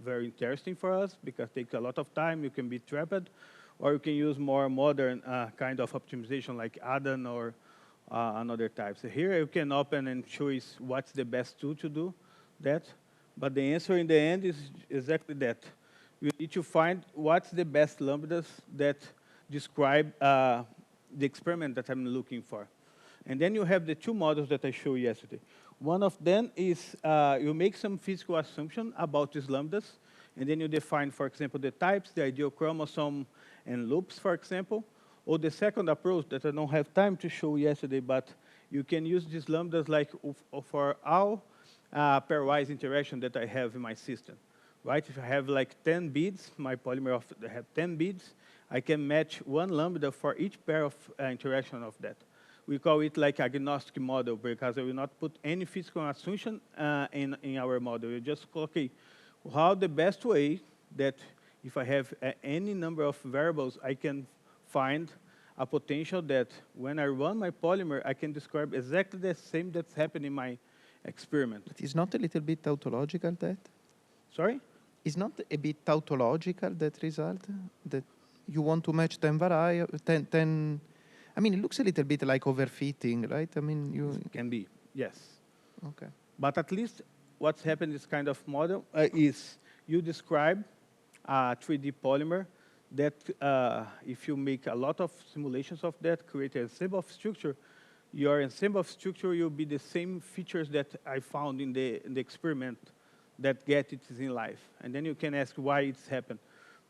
very interesting for us because it takes a lot of time. You can be trapped, or you can use more modern kind of optimization like Adan or another type. So here you can open and choose what's the best tool to do that. But the answer in the end is exactly that. You need to find what's the best lambdas that describe the experiment that I'm looking for. And then you have the two models that I showed yesterday. One of them is you make some physical assumption about these lambdas, and then you define, for example, the types, the ideal chromosome, and loops, for example. Or the second approach that I don't have time to show yesterday, but you can use these lambdas like for all pairwise interaction that I have in my system, right? If I have like 10 beads, my polymer have 10 beads, I can match one lambda for each pair of interaction of that. We call it like agnostic model because I will not put any physical assumption in our model. We just call, okay, how the best way that if I have any number of variables, I can find a potential that when I run my polymer, I can describe exactly the same that's happening in my experiment. But is not a little bit tautological that? Sorry? Is not a bit tautological that result? That you want to match 10 10 I mean, it looks a little bit like overfitting, right? I mean, you... Can be, yes. Okay. But at least what's happened in this kind of model is you describe a 3D polymer that if you make a lot of simulations of that, create an ensemble of structure, your ensemble of structure will be the same features that I found in the experiment that get it in life. And then you can ask why it's happened.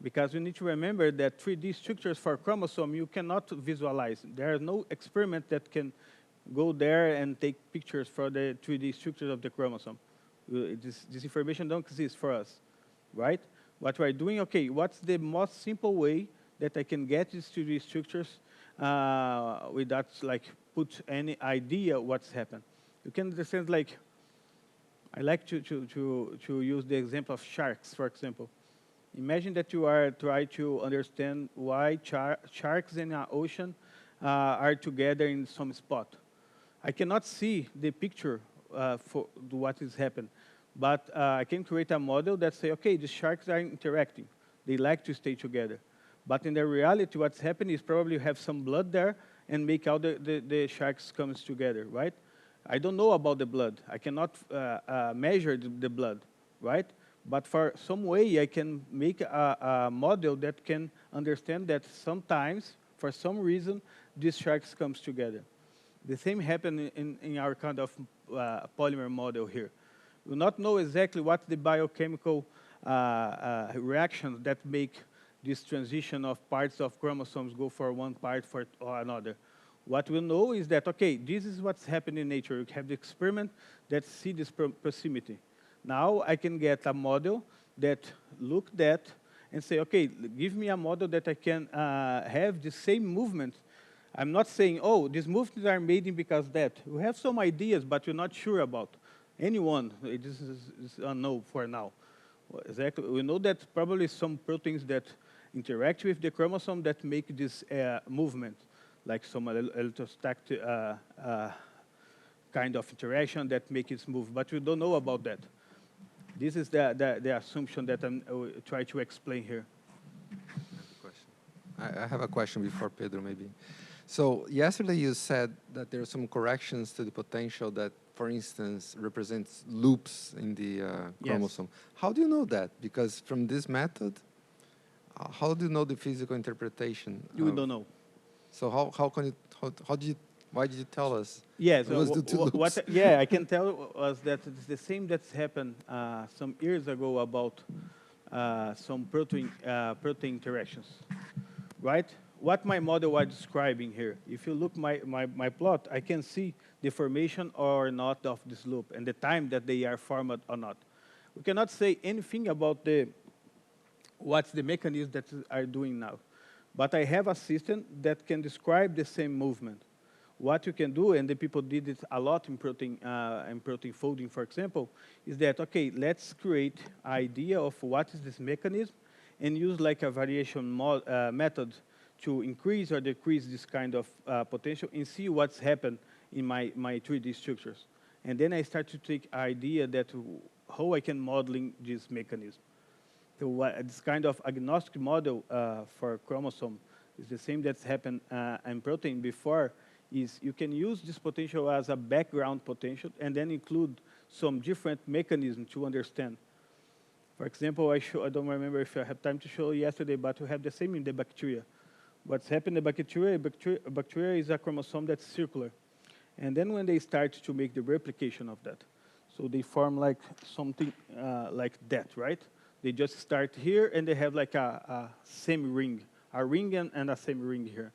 Because you need to remember that 3D structures for chromosome you cannot visualize. There is no experiment that can go there and take pictures for the 3D structures of the chromosome. This information don't exist for us, right? What we're doing, okay, what's the most simple way that I can get these 3D structures without like put any idea what's happened? You can understand like, I like to use the example of sharks, for example. Imagine that you are trying to understand why sharks in an ocean are together in some spot. I cannot see the picture for what is happening, but I can create a model that say, okay, the sharks are interacting. They like to stay together. But in the reality, what's happening is probably you have some blood there and make all the sharks comes together, right? I don't know about the blood. I cannot measure the blood, right? But for some way, I can make a model that can understand that sometimes, for some reason, these sharks comes together. The same happened in our kind of polymer model here. We do not know exactly what the biochemical reactions that make this transition of parts of chromosomes go for one part or another. What we know is that, okay, this is what's happening in nature. You have the experiment that see this proximity. Now I can get a model that look that and say, okay, give me a model that I can have the same movement. I'm not saying, oh, these movements are made because that. We have some ideas, but we're not sure about. Anyone, this is unknown for now. Exactly, we know that probably some proteins that interact with the chromosome that make this movement, like some electrostatic kind of interaction that make it move, but we don't know about that. This is the assumption that I'm trying to explain here. I have a question before Pedro, maybe. So yesterday you said that there are some corrections to the potential that, for instance, represents loops in the chromosome. Yes. How do you know that? Because from this method, how do you know the physical interpretation? You don't know. So how do you Why did you tell us? Yeah, Let's do two loops. yeah, I can tell us that it's the same that's happened some years ago about some protein interactions, right? What my model was describing here, if you look my plot, I can see the formation or not of this loop and the time that they are formed or not. We cannot say anything about what's the mechanism that are doing now. But I have a system that can describe the same movement. What you can do, and the people did it a lot in protein folding, for example, is that, okay, let's create an idea of what is this mechanism and use like a variation method to increase or decrease this kind of potential and see what's happened in my 3D structures. And then I start to take idea that how I can modeling this mechanism. So this kind of agnostic model for chromosome is the same that's happened in protein before, is you can use this potential as a background potential and then include some different mechanisms to understand. For example, I don't remember if I have time to show yesterday, but we have the same in the bacteria. What's happened in the bacteria is a chromosome that's circular. And then when they start to make the replication of that, so they form like something like that, right? They just start here and they have like a semi-ring, a ring and a semi-ring here.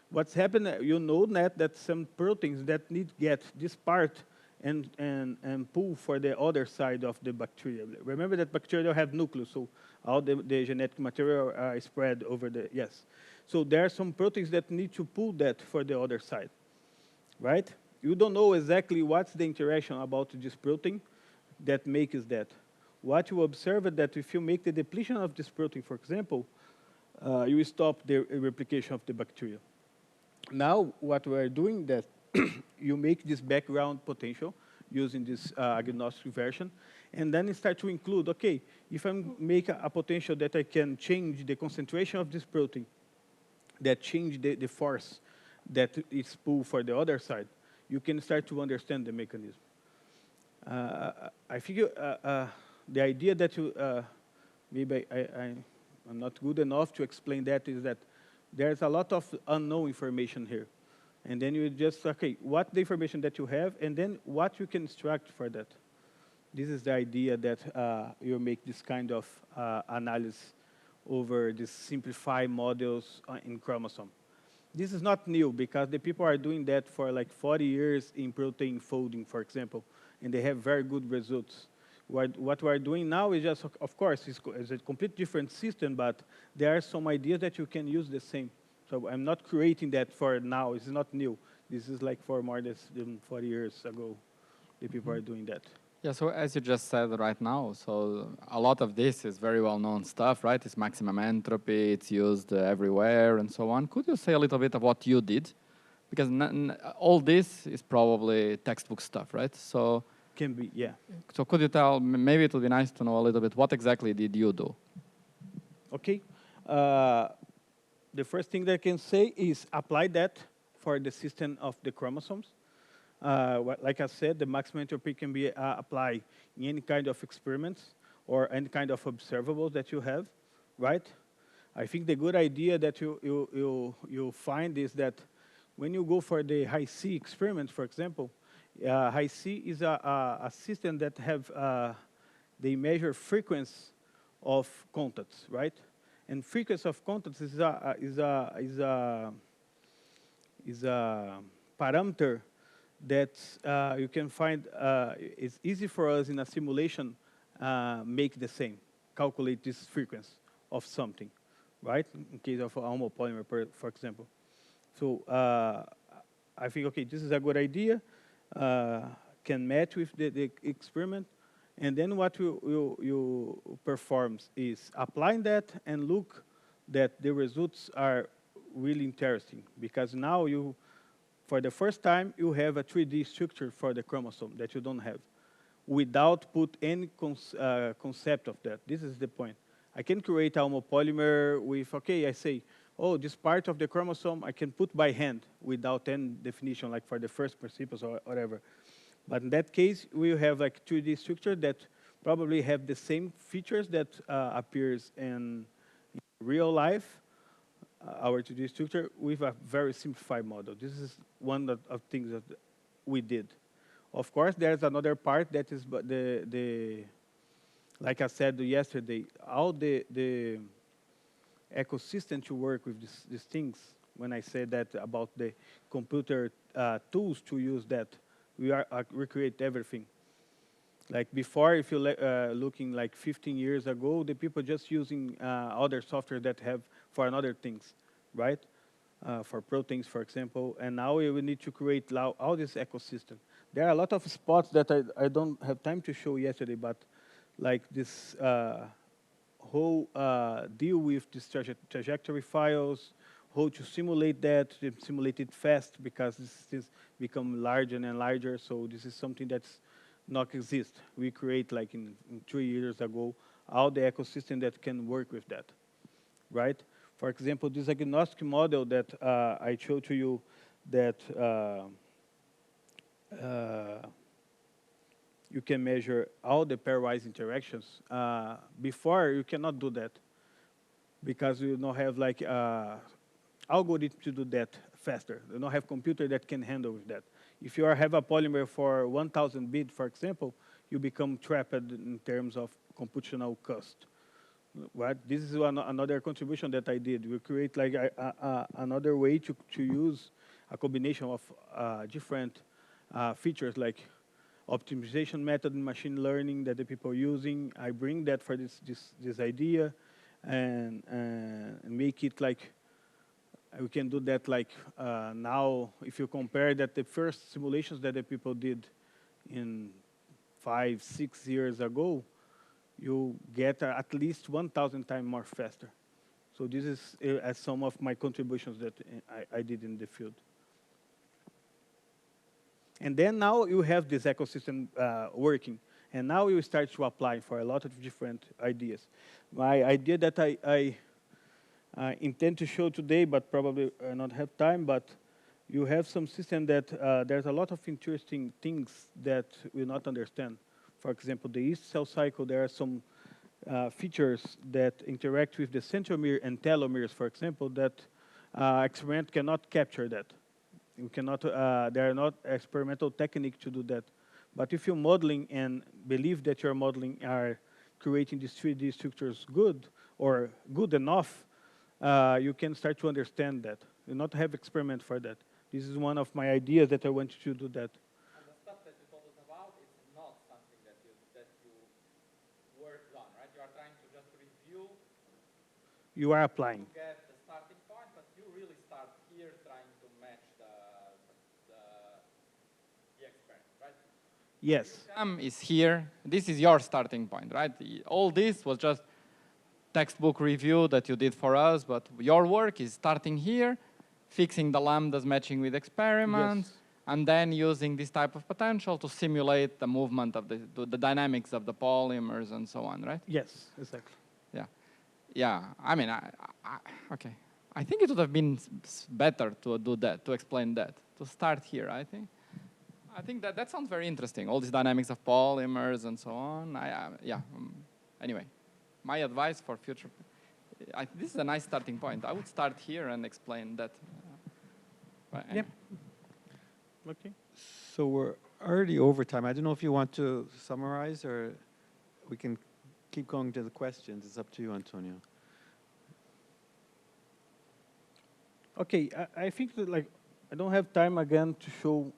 What's happened, you know that some proteins that need to get this part and pull for the other side of the bacteria. Remember that bacteria have nucleus, so all the genetic material are spread over the, yes. So there are some proteins that need to pull that for the other side, right? You don't know exactly what's the interaction about this protein that makes that. What you observe is that if you make the depletion of this protein, for example, you stop the replication of the bacteria. Now, what we are doing that you make this background potential using this agnostic version, and then you start to include, okay, if I make a potential that I can change the concentration of this protein, that change the force that is pulled for the other side, you can start to understand the mechanism. I think the idea that you, maybe I'm not good enough to explain that, is that there's a lot of unknown information here. And then you just, okay, what the information that you have, and then what you can extract for that. This is the idea that you make this kind of analysis over these simplified models in chromosome. This is not new, because the people are doing that for like 40 years in protein folding, for example, and they have very good results. What we're doing now is just, of course, it's a completely different system, but there are some ideas that you can use the same. So I'm not creating that for now. It's not new. This is like for more than 40 years ago, the people are doing that. Yeah, so as you just said right now, so a lot of this is very well-known stuff, right? It's maximum entropy, it's used everywhere, and so on. Could you say a little bit of what you did? Because all this is probably textbook stuff, right? So Can be, yeah. So could you tell, maybe it would be nice to know a little bit, what exactly did you do? Okay. The first thing that I can say is apply that for the system of the chromosomes. Like I said, the maximum entropy can be applied in any kind of experiments or any kind of observables that you have, right? I think the good idea that you find is that when you go for the high C experiment, for example, high C is a system that have, they measure frequency of contacts, right? And frequency of contacts is a parameter that you can find, it's easy for us in a simulation make the same, calculate this frequency of something, right? In case of a homopolymer, for example. So I think, okay, this is a good idea, can match with the experiment. And then what you perform is applying that and look that the results are really interesting, because now you, for the first time, you have a 3D structure for the chromosome that you don't have, without put any concept of that. This is the point. I can create a homopolymer with, okay, I say, oh, this part of the chromosome I can put by hand without any definition, like for the first principles or whatever. But in that case, we have like 2D structure that probably have the same features that appears in real life, our 2D structure with a very simplified model. This is one of things that we did. Of course, there's another part that is the like I said yesterday, all the ecosystem to work with these things. When I say that about the computer tools to use that, we create everything. Like before, if you looking like 15 years ago, the people just using other software that have for another things, right? For proteins, for example. And now we need to create all this ecosystem. There are a lot of spots that I don't have time to show yesterday, but like this whole deal with these trajectory files, how to simulate that, to simulate it fast because this become larger and larger. So this is something that's not exist. We create like in 3 years ago all the ecosystem that can work with that, right? For example, this agnostic model that I showed to you that you can measure all the pairwise interactions. Before, you cannot do that because you don't have like algorithm to do that faster. You don't have computer that can handle with that. If you have a polymer for 1,000 bit, for example, you become trapped in terms of computational cost. Right? This is another contribution that I did. We create like another way to use a combination of different features like optimization method in machine learning that the people are using. I bring that for this idea and make it like we can do that like now if you compare that the first simulations that the people did in 5, 6 years ago, you get at least 1,000 times more faster. So this is as some of my contributions that I did in the field. And then now you have this ecosystem working. And now you start to apply for a lot of different ideas. My idea that I intend to show today, but probably not have time, but you have some system that there's a lot of interesting things that we not understand. For example, the yeast cell cycle, there are some features that interact with the centromere and telomeres, for example, that experiment cannot capture that. You cannot, there are not experimental technique to do that. But if you're modeling and believe that your modeling are creating these 3D structures good or good enough, you can start to understand that. You not have experiment for that. This is one of my ideas that I want you to do that. And the stuff that you told us about is not something that you worked on, right? You are trying to just review. You are applying. To get the starting point, but you really start here trying to match the experiment, right? Yes. Is here. This is your starting point, right? All this was just textbook review that you did for us, but your work is starting here, fixing the lambdas matching with experiments, Yes. and then using this type of potential to simulate the movement of the dynamics of the polymers and so on, right? Yes, exactly. Yeah. Yeah, I mean, okay. I think it would have been better to do that, to explain that, to start here, I think. I think that sounds very interesting, all these dynamics of polymers and so on. Anyway, my advice for future, this is a nice starting point. I would start here and explain that. Yep. Okay. So we're already over time. I don't know if you want to summarize or we can keep going to the questions. It's up to you, Antonio. Okay, I think that like I don't have time again to show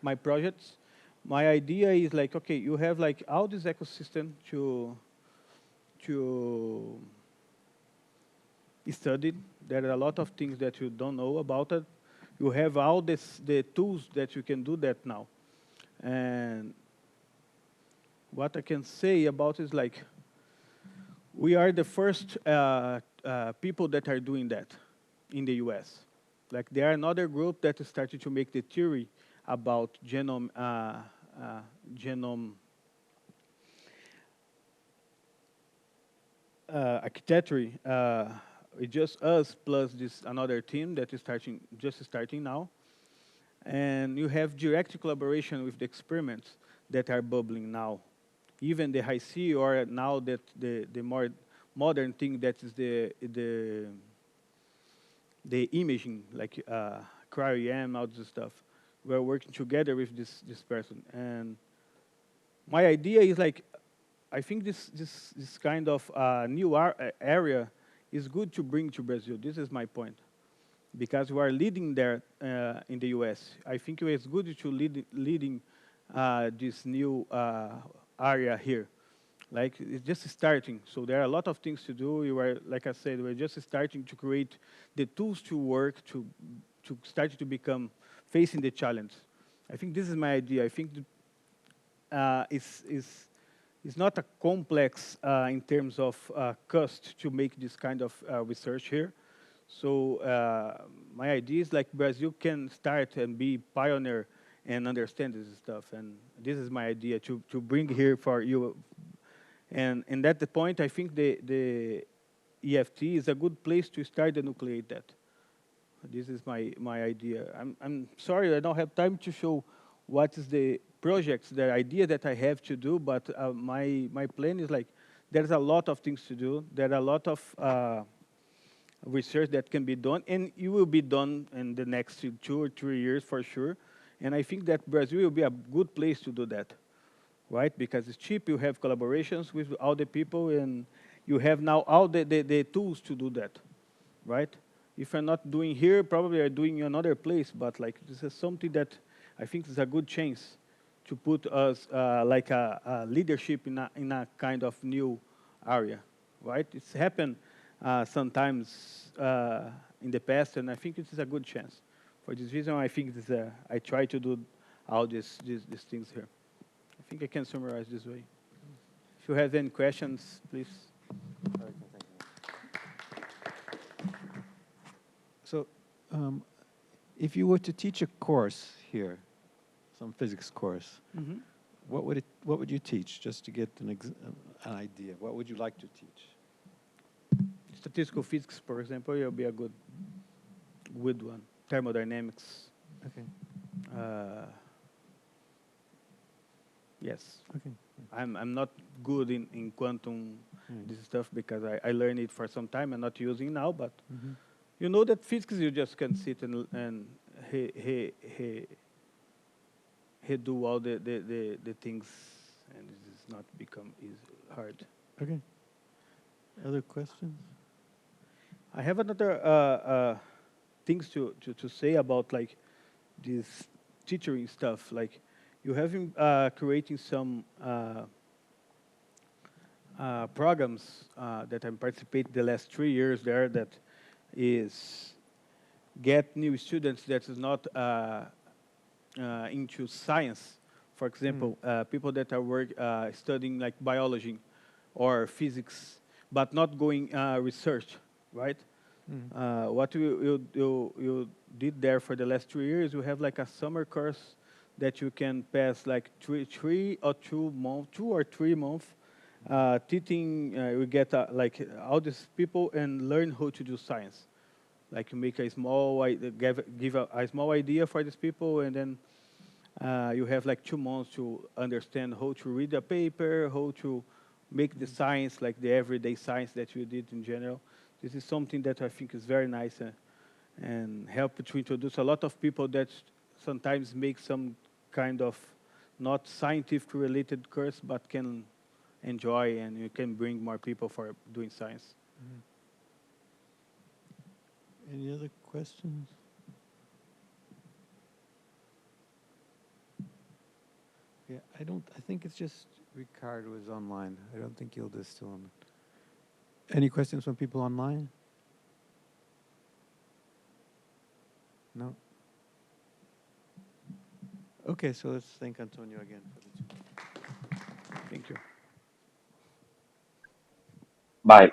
my projects. My idea is like, okay, you have like all this ecosystem to study. There are a lot of things that you don't know about it. You have all the tools that you can do that now. And what I can say about is like, we are the first people that are doing that in the US. Like there are another group that started to make the theory about genome architecture. It's just us plus this another team that is just starting now. And you have direct collaboration with the experiments that are bubbling now. Even the high C or now that the more modern thing that is the the imaging, like cryo-EM, all this stuff. We're working together with this person. And my idea is like, I think this kind of new area is good to bring to Brazil. This is my point. Because we are leading there in the US. I think it's good to leading this new area here. Like, it's just starting. So there are a lot of things to do. You are, like I said, we're just starting to create the tools to work, to start to become facing the challenge. I think this is my idea. I think it's not a complex in terms of cost to make this kind of research here. So my idea is like Brazil can start and be pioneer and understand this stuff. And this is my idea to bring here for you. And at the point, I think the EFT is a good place to start to nucleate that. This is my idea. I'm sorry I don't have time to show what is the projects, the idea that I have to do, but my plan is like, there's a lot of things to do. There are a lot of research that can be done, and it will be done in the next 2 or 3 years for sure. And I think that Brazil will be a good place to do that, right? Because it's cheap, you have collaborations with all the people, and you have now all the tools to do that, right? If you're not doing here, probably you're doing in another place, but like this is something that I think is a good chance to put us like a leadership in a kind of new area, right? It's happened sometimes in the past, and I think it is a good chance. For this reason, I think this, I try to do all these things here. I think I can summarize this way. If you have any questions, please. So, if you were to teach a course here, some physics course, Mm-hmm. what would you teach, just to get an idea? What would you like to teach? Statistical physics, for example, will be a good one. Thermodynamics. Okay. Yes. Okay. I'm not good in quantum this stuff because I learned it for some time and not using now, but Mm-hmm. you know that physics you just can sit and he do all the things, and it is not become hard. Okay. Other questions? I have another things to say about like this teaching stuff. Like you have been creating some programs that I participated the last 3 years there. That is get new students that is not into science. For example, people that are studying like biology or physics, but not going research, right? What you did there for the last 3 years, you have like a summer course that you can pass like 2 or 3 months teaching. You get like all these people and learn how to do science. Like you make a small give a small idea for these people, and then you have like 2 months to understand how to read a paper, how to make the science, like the everyday science that you did in general. This is something that I think is very nice and help to introduce a lot of people that sometimes make some kind of not scientific related course, but can enjoy, and you can bring more people for doing science. Any other questions? Yeah, I think it's just Ricardo is online. I don't think Hilda's still on. Any questions from people online? No? Okay, so let's thank Antonio again for the 2. Thank you. Bye.